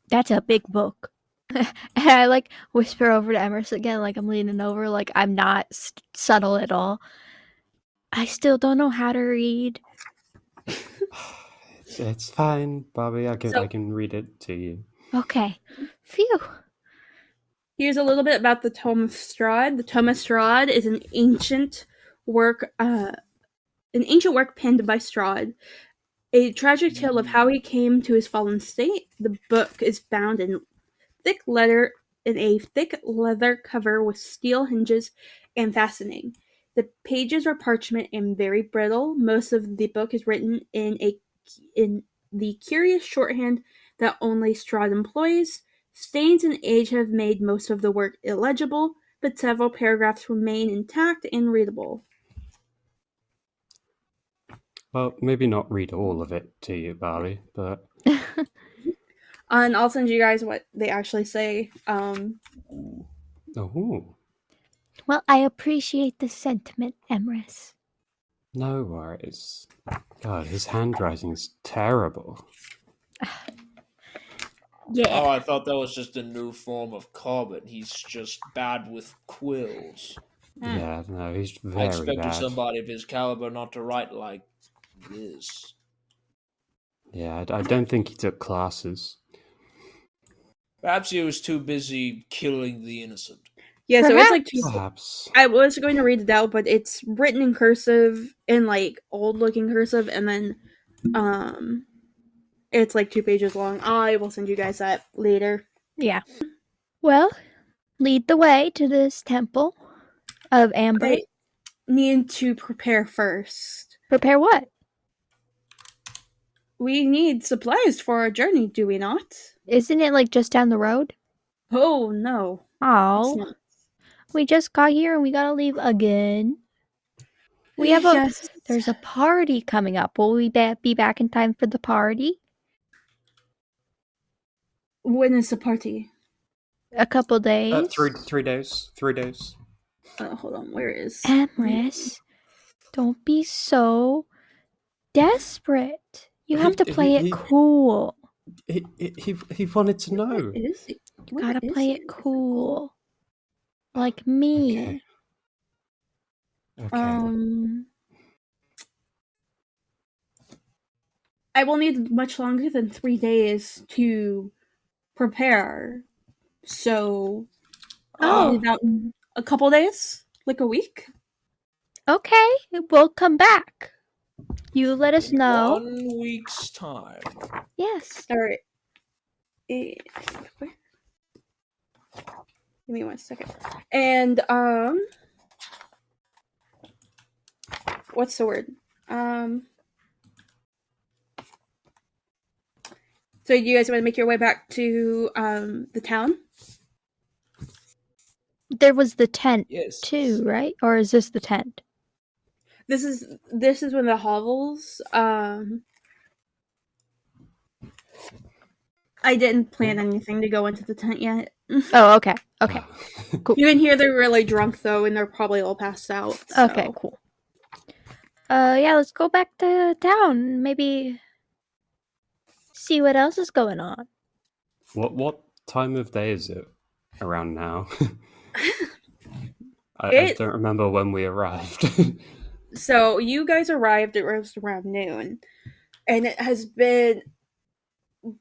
That's a big book. And I whisper over to Emerson again, like I'm leaning over, like I'm not subtle at all. I still don't know how to read. It's fine, Bobby. I can read it to you. Okay. Phew. Here's a little bit about the Tome of Strahd. The Tome of Strahd is an ancient work penned by Strahd. A tragic tale of how he came to his fallen state. The book is bound in a thick leather cover with steel hinges and fastening. The pages are parchment and very brittle. Most of the book is written in the curious shorthand that only Strahd employs. Stains and age have made most of the work illegible, but several paragraphs remain intact and readable. Well, maybe not read all of it to you, Bobby, but And I'll send you guys what they actually say. oh, Well, I appreciate the sentiment, Emrys. no worries. God, his handwriting's terrible. Yeah. Oh, I thought that was just a new form of Corbin. He's just bad with quills. Yeah, no, he's I very expected bad. somebody of his caliber not to write like this. Yeah, I don't think he took classes. Perhaps he was too busy killing the innocent. Yeah, so it's Perhaps. I was going to read it out, but it's written in cursive, in old looking cursive, and then it's 2 pages long. I will send you guys that later. Yeah. Well, lead the way to this temple of Amber. I need to prepare first. Prepare what? We need supplies for our journey, do we not? Isn't it just down the road? Oh no. Oh. We just got here and we gotta leave again. There's a party coming up. Will we be back in time for the party? When is the party? A couple days. 3 days. 3 days. Hold on, where is Emrys, don't be so desperate. You have to play it cool. He wanted to know. Is it? You gotta play it cool. Like me. Okay. I will need much longer than 3 days to prepare. So about a couple days? Like a week? Okay, we'll come back. You let us know. 1 week's time. Yes. Alright. Give me 1 second. And what's the word? So you guys want to make your way back to the town? There was the tent Yes. too, right? Or is this the tent? This is one of the hovels. I didn't plan anything to go into the tent yet. Oh, okay. Okay. You can hear they're really drunk though, and they're probably all passed out. So. Okay, cool. Yeah, let's go back to town. Maybe see what else is going on. What time of day is it around now? I don't remember when we arrived. So you guys arrived at around noon, and it has been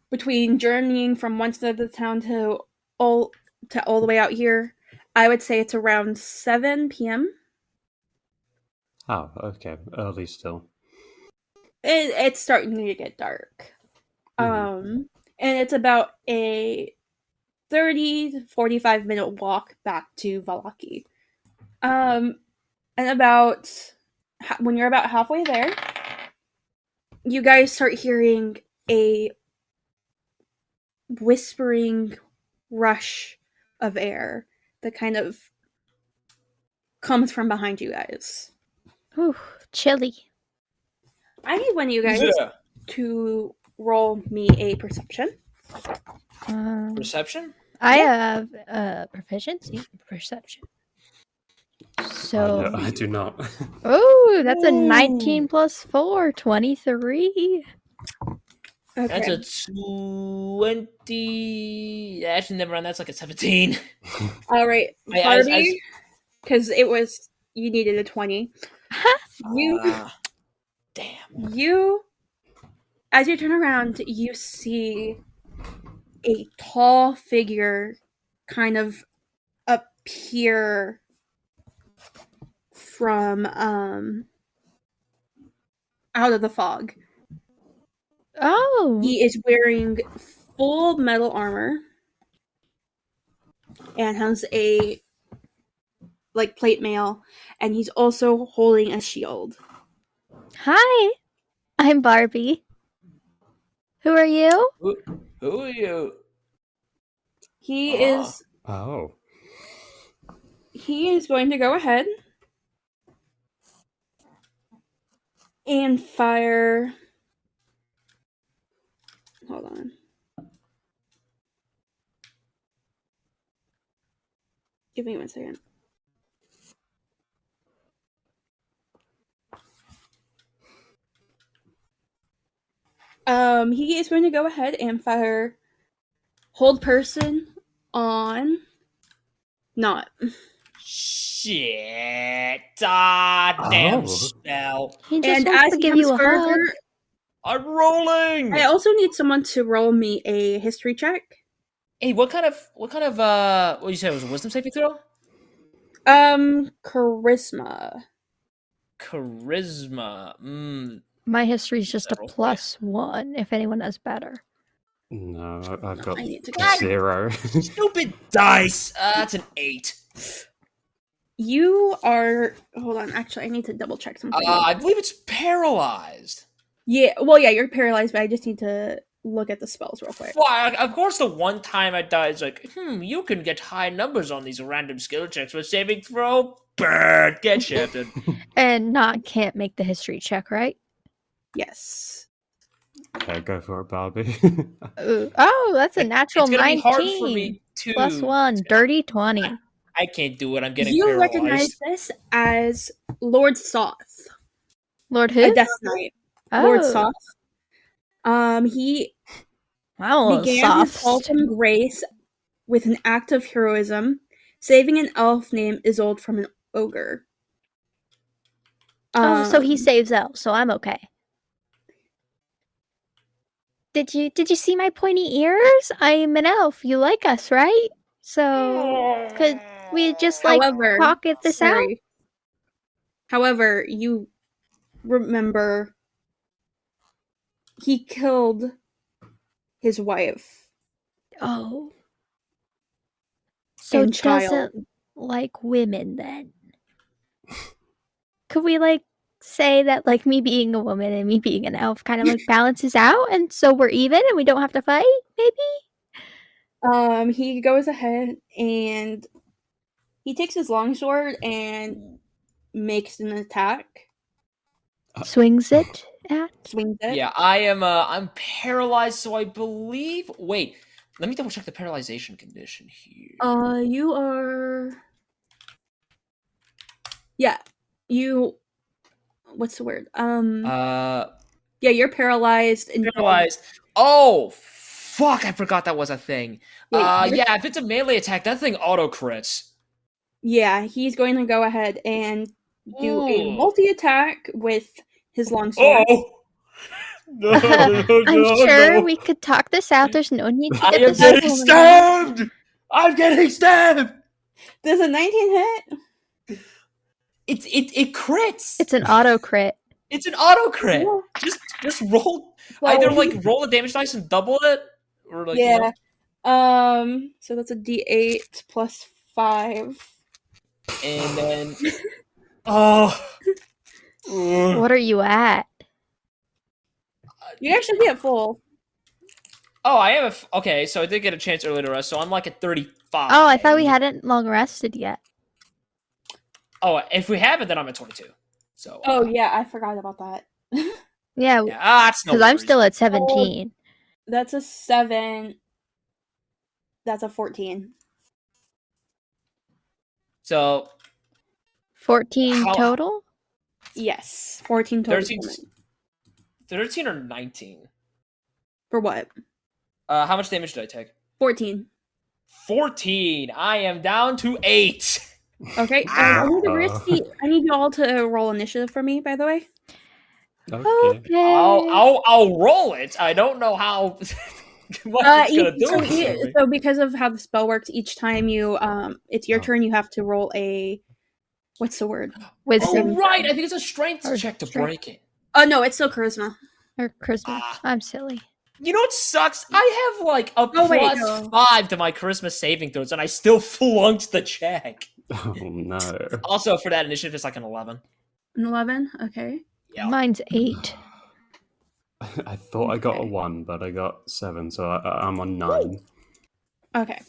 between journeying from one side of the town to all the way out here. I would say it's around 7 p.m. Oh, okay. Early still. It's starting to get dark. And it's about a 30 to 45 minute walk back to Vladdy. And about when you're about halfway there, you guys start hearing a whispering rush of air that kind of comes from behind you guys. Ooh, chilly. I need one of you guys Yeah. to roll me a perception. Perception? I have proficiency in perception. So No, I do not. oh, that's a 19 plus 4, 23. Okay. That's a 20. Actually, never mind. That's like a 17. All right, I- Barbie, because it was you needed a 20. Damn. You, as you turn around, you see a tall figure kind of appear from out of the fog. Oh, He is wearing full metal armor and has a plate mail, and he's also holding a shield. hi. I'm Barbie. Who are you? Who are you? He is Oh. going to go ahead and fire. Hold on. Give me 1 second. He is going to go ahead and fire hold person on not. Shit. Damn Oh. spell. He just And wants as to he give comes you a hug. further, I'm rolling. I also need someone to roll me a history check. Hey, what kind of what you said it was a wisdom saving throw? Charisma. Charisma. My history is just a Several. +1 if anyone has better. No, I've got I need to God. 0. Stupid dice. That's an 8. You are. Hold on. Actually, I need to double check something. I believe it's paralyzed. Yeah. Well, yeah, you're paralyzed, but I just need to look at the spells real quick. Why? Of course, the one time I died is like, you can get high numbers on these random skill checks for saving throw. Bird, get shafted. And can't make the history check, right? Yes. Okay, go for it, Barbie. Oh, that's a natural It's gonna 19. be hard for me to +1, dirty 20. I can't do it. I'm getting You paralyzed. recognize this as Lord Soth, Lord a who? Death Knight. Oh, Lord Soth. He wow, began his soft. call from grace with an act of heroism, saving an elf named Isolde from an ogre. Oh, so he saves elves, so I'm okay. Did you see my pointy ears? I'm an elf. You like us, right? So could we just However, pocket this out? However, you remember he killed his wife. Oh. So and child. doesn't like women then. Could we like say that like me being a woman and me being an elf kind of like balances out and so we're even and we don't have to fight, maybe? He goes ahead and he takes his longsword and makes an attack. Swings it at? Swings it. Yeah, I'm paralyzed, so I believe. Wait, let me double check the paralyzation condition here. You are. Yeah, you. What's the word? Yeah, you're paralyzed. Paralyzed. Oh, fuck! I forgot that was a thing. Yeah, Yeah, if it's a melee attack, that thing auto crits. Yeah, he's going to go ahead and do a Ooh. multi-attack with his longsword. Oh. No, I'm sure we could talk this out. There's no need to I get am this getting over with. stabbed. I'm getting stabbed. Does a 19 hit? It crits. It's an auto crit. It's an auto crit. Yeah. Just roll. Well, Either like roll the damage dice and double it, or like yeah. So that's a D8 plus 5. and then oh. What are you at? You'd actually be at full. Oh, I am okay. So I did get a chance earlier to rest, so I'm like at 35. Oh, I thought we hadn't long rested yet. Oh, if we haven't, then I'm at 22. So. Oh yeah, I forgot about that. Yeah, that's no because I'm worries. still at 17. That's a 7. That's a 14. So 14 How- total? Yes, 14 total. 13 or 19. For what? How much damage did I take? 14. 14. I am down to 8. Okay. I need you all to roll initiative for me, by the way. Okay. I'll roll it. I don't know how much it's gonna do. for me. So because of how the spell works, each time you it's your turn, you have to roll a what's the word? Wisdom Oh right, I think it's a strength Or check to strength. break it. Oh no, it's still charisma. or charisma. Ah. I'm silly. You know what sucks? I have like a Oh, wait, plus no. 5 to my charisma saving throws, and I still flunked the check. Oh no. Also, for that initiative, it's like an 11. An 11. Okay. Yeah. Mine's 8. I thought I got a Okay. 1, but I got 7, so I'm on 9. Okay.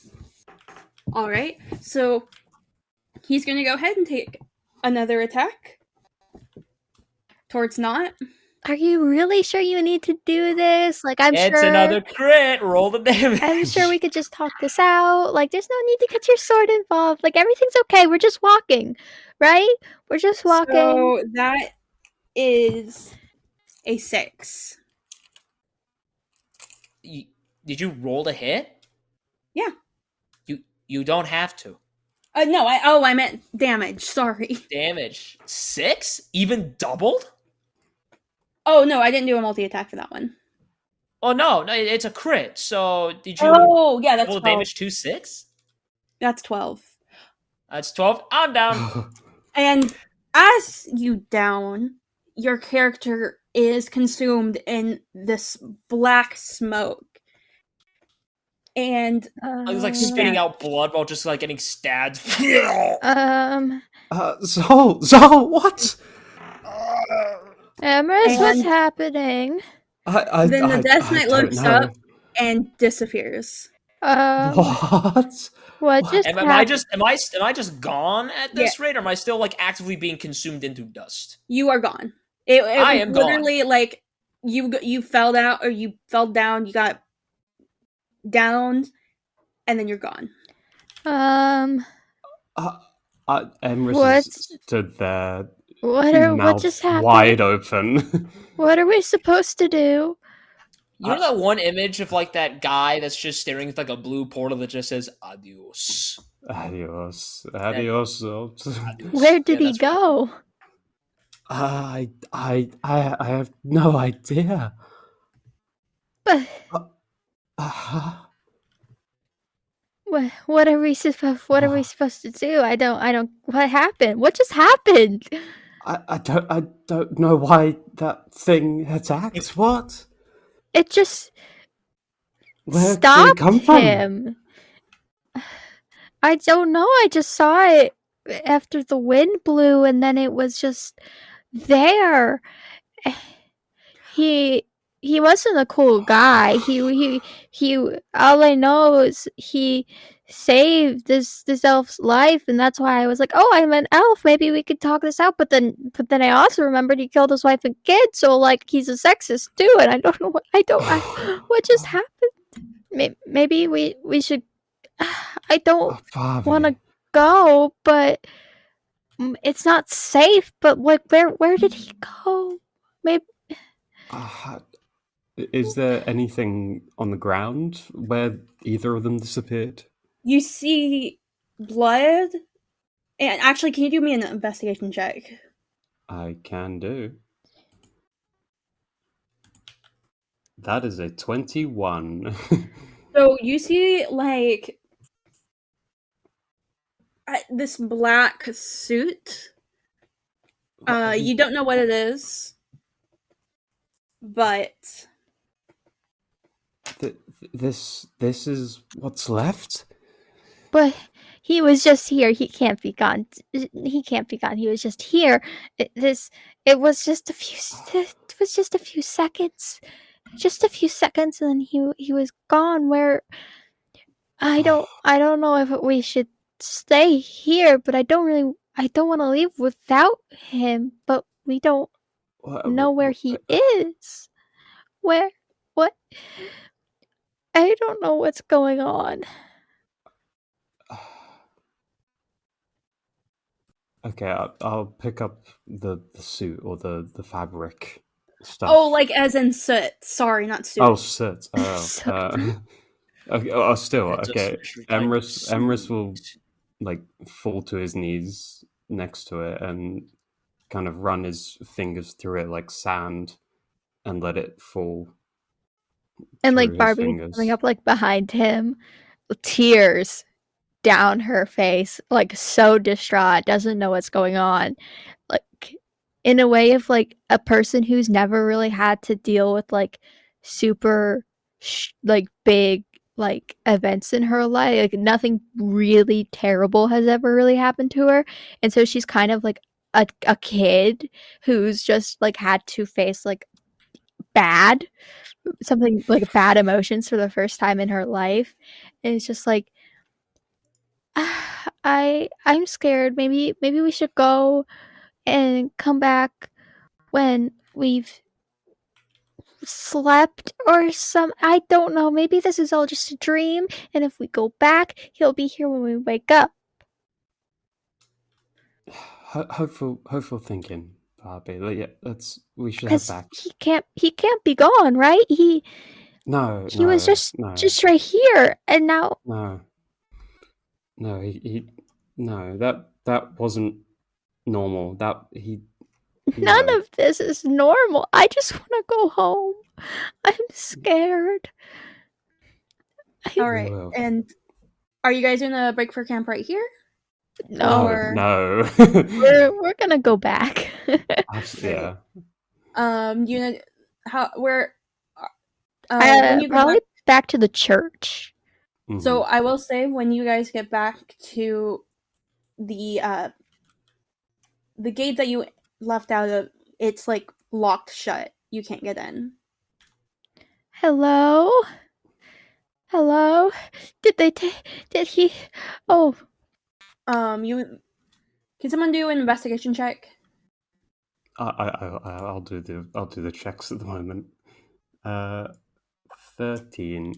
All right. So he's going to go ahead and take another attack towards Not. Are you really sure you need to do this? Like, I'm It's sure. another crit. Roll the damage. I'm sure we could just talk this out. Like, there's no need to get your sword involved. Like, everything's okay. We're just walking, right? We're just walking. So that is a 6. Did you roll a hit? Yeah. You don't have to. No, I meant damage. Sorry. Damage 6, even doubled. Oh no, I didn't do a multi-attack for that one. Oh no, it's a crit. So did you Oh yeah, that's roll 12. damage 2-6? That's 12. That's 12. I'm down. And as you down, your character is consumed in this black smoke. And I was like spitting out blood while just like getting stabbed. Um, Zol, what? Emrys, what's And- happening? then the Death Knight don't looks know. up and disappears. What? What What? just am happened? I just gone at this rate, or am I still like actively being consumed into dust? You are gone. It I was am gone. literally like you fell down, or you fell down. You got downed, and then you're gone. Emrys What? stood there, What mouth just happened? wide open. What are we supposed to do? You know that one image of like that guy that's just staring at like a blue portal that just says adios. Adios. Adios. Where did Yeah, he that's right. go? I have no idea. But what are we supposed to do? I don't. What happened? What just happened? I don't know why that thing attacked. What? It just Where did it stopped come from? him. I don't know. I just saw it after the wind blew, and then it was just there. He he wasn't a cool guy. He. All I know is he saved this elf's life, and that's why I was like, "Oh, I'm an elf. Maybe we could talk this out." But then I also remembered he killed his wife and kid. So like he's a sexist too, and I don't know what what just happened. Maybe we should. I don't want to Bobby. go, but it's not safe. But like, where did he go? Maybe. Is there anything on the ground where either of them disappeared? You see blood. And actually, can you do me an investigation check? I can do. That is a 21. So you see, like, this black suit. You don't know what it is, but This is what's left? But he was just here. He can't be gone. He can't be gone. He was just here. It was just a few. It was just a few seconds. Just a few seconds, and then he was gone. Where I don't know if we should stay here, but I don't want to leave without him. But we don't know where he is. Where? What? I don't know what's going on. Okay, I'll pick up the suit or the fabric stuff. oh, like as in soot. Sorry, not suit. Oh, soot. Oh, Soot. okay. Oh, still That's a okay. special type of Emrys will suit. like fall to his knees next to it and kind of run his fingers through it like sand and let it fall. And through like his Barbie fingers. coming up like behind him, tears down her face, like so distraught, doesn't know what's going on. Like in a way of like a person who's never really had to deal with like super like big like events in her life. Like nothing really terrible has ever really happened to her. And so she's kind of like a kid who's just like had to face like bad something like bad emotions for the first time in her life. And it's just like I'm scared. Maybe we should go and come back when we've slept or some I don't know. Maybe this is all just a dream, and if we go back, he'll be here when we wake up. Hopeful thinking, Barbie. Yeah, we should head Because back. he can't be gone, right? He was just right here, and now no, that wasn't normal. none of this is normal. I just want to go home. I'm scared. All right, and are you guys gonna break for camp right here? No, no. we're gonna go back. Yeah. You know how where? When you go Probably back to the church. Mhm. So I will say when you guys get back to the gate that you left out of, it's like locked shut. You can't get in. Hello? Hello? Did he? Oh, You can someone do an investigation check? I'll do the checks at the moment. 13.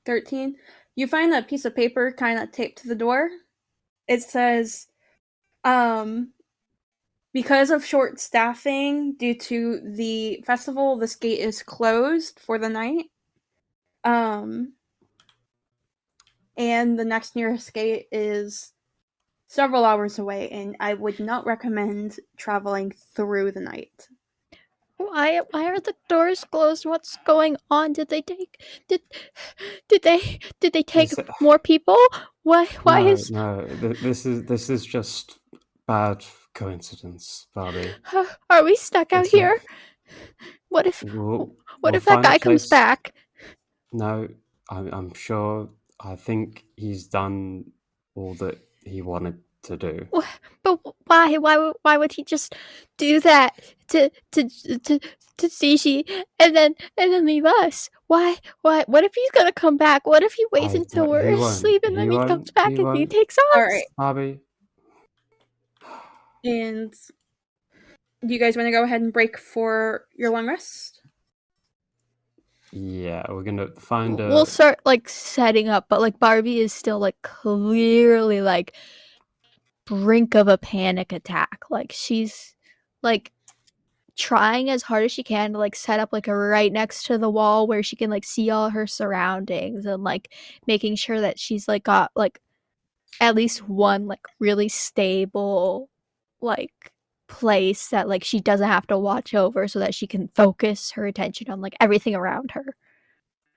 13. You find a piece of paper kind of taped to the door. It says, because of short staffing due to the festival, this gate is closed for the night. And the next nearest gate is several hours away, and I would not recommend traveling through the night. why are the doors closed? What's going on? Did they take more people? Why is no? This is just bad coincidence, Barbie. Are we stuck out here? What if We'll that find a guy comes place- back? No, I'm sure. I think he's done all that he wanted to do. But why? Why would he just do that to Zizi and then leave us? Why? What if he's gonna come back? What if he waits until we're He won't. asleep and then he comes back and he takes us? All right. Bobby. And do you guys want to go ahead and break for your long rest? Yeah, we're gonna find a. We'll start like setting up, but like Barbie is still like clearly like brink of a panic attack. Like she's like trying as hard as she can to like set up like a right next to the wall where she can like see all her surroundings and like making sure that she's like got like at least one like really stable like place that like she doesn't have to watch over so that she can focus her attention on like everything around her.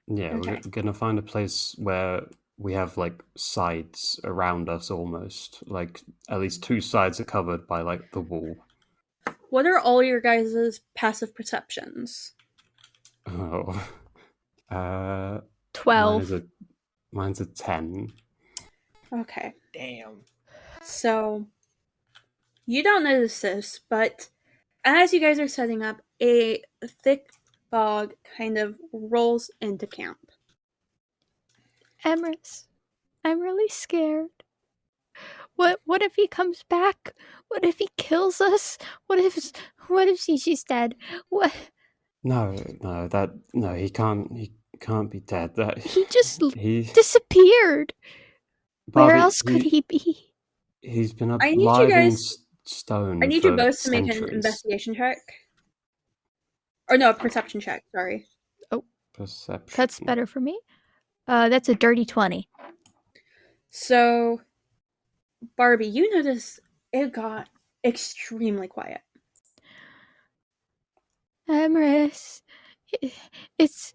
Yeah, Okay. we're gonna find a place where we have like sides around us almost. Like at least two sides are covered by like the wall. What are all your guys' passive perceptions? Oh. Mine 12. is mine's a 10. Okay. Damn. So, you don't notice this, but as you guys are setting up, a thick fog kind of rolls into camp. Emrys, I'm really scared. What if he comes back? What if he kills us? What if Xixi's dead? What? No, he can't be dead. That He just he disappeared. Where Bobby, else could he be? He's been I need you alive in guys- stone I need for you both to make an centuries. investigation check. Or no, a perception check, sorry. Perception. That's better for me. That's a dirty 20. So, Barbie, you notice it got extremely quiet. Emrys, it's...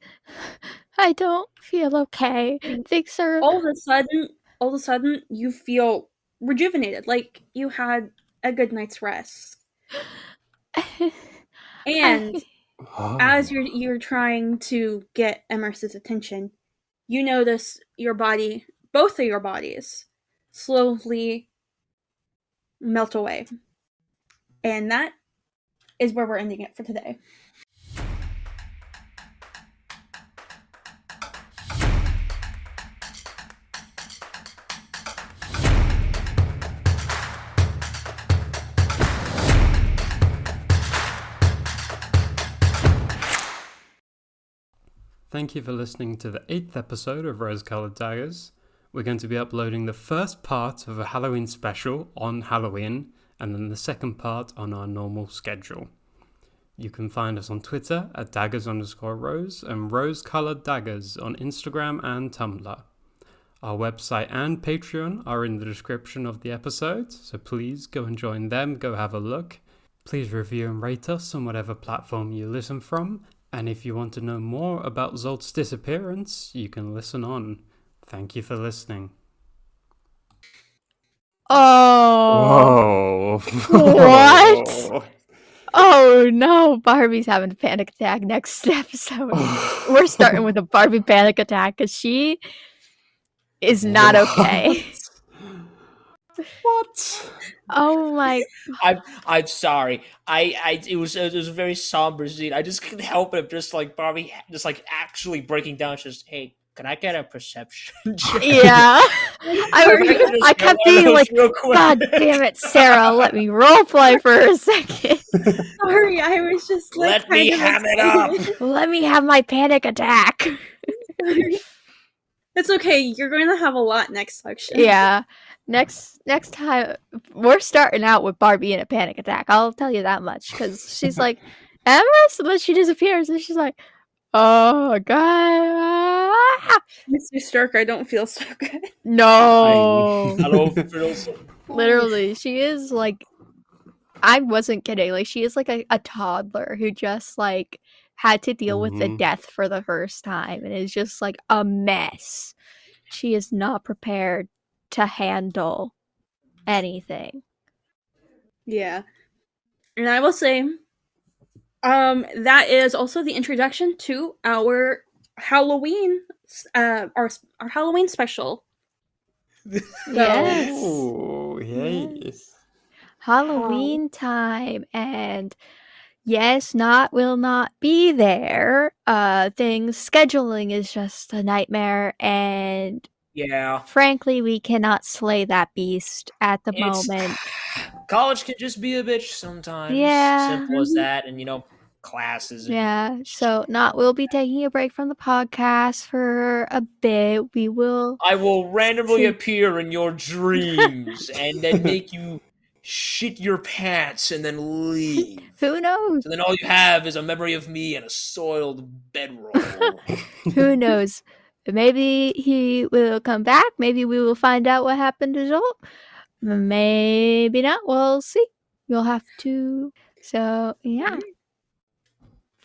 I don't feel okay. Things are... All of a sudden, you feel rejuvenated, like you had a good night's rest. And Oh. as you're trying to get Emerson's attention, you notice your body, both of your bodies, slowly melt away. And that is where we're ending it for today. Thank you for listening to the 8th episode of Rose Colored Daggers. We're going to be uploading the first part of a Halloween special on Halloween, and then the second part on our normal schedule. You can find us on Twitter at daggers_rose and Rose Colored Daggers on Instagram and Tumblr. Our website and Patreon are in the description of the episode, so please go and join them, go have a look. Please review and rate us on whatever platform you listen from, and if you want to know more about Zolt's disappearance, you can listen on. Thank you for listening. Oh. Whoa. What? Oh no, Barbie's having a panic attack next episode. We're starting with a Barbie panic attack because she is not okay. What? Oh my... I'm sorry. It was a very somber scene. I just couldn't help it. Just like Barbie, just like actually breaking down. Just, hey, can I get a perception check? Yeah. I kept being like, God damn it, Sarah, let me roleplay for a second. Sorry, I was just like, Let me have it up. Let me have my panic attack. It's okay. You're going to have a lot next section. Yeah. Next time, we're starting out with Barbie in a panic attack. I'll tell you that much. Because she's like, Emrys? And then she disappears. And she's like, oh, God. Mr. Stark, I don't feel so good. No. I don't feel so. Literally, she is like... I wasn't kidding. Like, she is like a toddler who just like had to deal with the death for the first time and is just like a mess. She is not prepared to handle anything. Yeah. And I will say, that is also the introduction to our Halloween our Halloween special. Yes. Oh, yay. Yes. Halloween time, and yes, Not will not be there. Scheduling is just a nightmare, and Yeah. frankly, we cannot slay that beast at the It's moment. college can just be a bitch sometimes. Yeah. Simple as that, and classes. Yeah, so Not will be taking a break from the podcast for a bit. We will I will randomly see. appear in your dreams and then make you shit your pants and then leave. Who knows? So then all you have is a memory of me and a soiled bedroll. Who knows? Maybe he will come back. Maybe we will find out what happened to Joel. Maybe not. We'll see. You'll have to. So, yeah.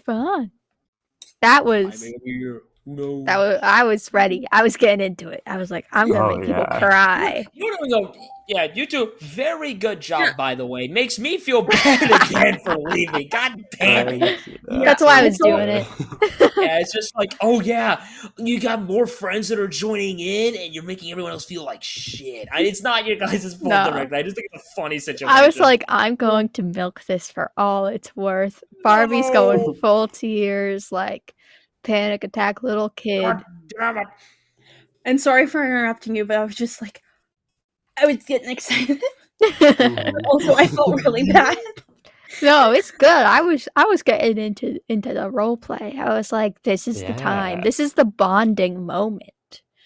Fun. That I was. may be here. Who knows? I was ready. I was getting into it. I was like, I'm gonna Oh, make people yeah. cry. You're doing you do very good job, by the way. Makes me feel bad again for leaving. God damn it. Thank you. That's why I was so- doing it. Yeah, it's just like, oh yeah, you got more friends that are joining in, and you're making everyone else feel like shit. It's not your guys' fault No. directly. I just think it's a funny situation. I was like, I'm going to milk this for all it's worth. Barbie's going No. full tears, like panic attack little kid. God damn it. And sorry for interrupting you, but I was just like, I was getting excited. Also, I felt really bad. No, it's good. I was getting into the role play. I was like, this is the time. Yeah. This is the bonding moment.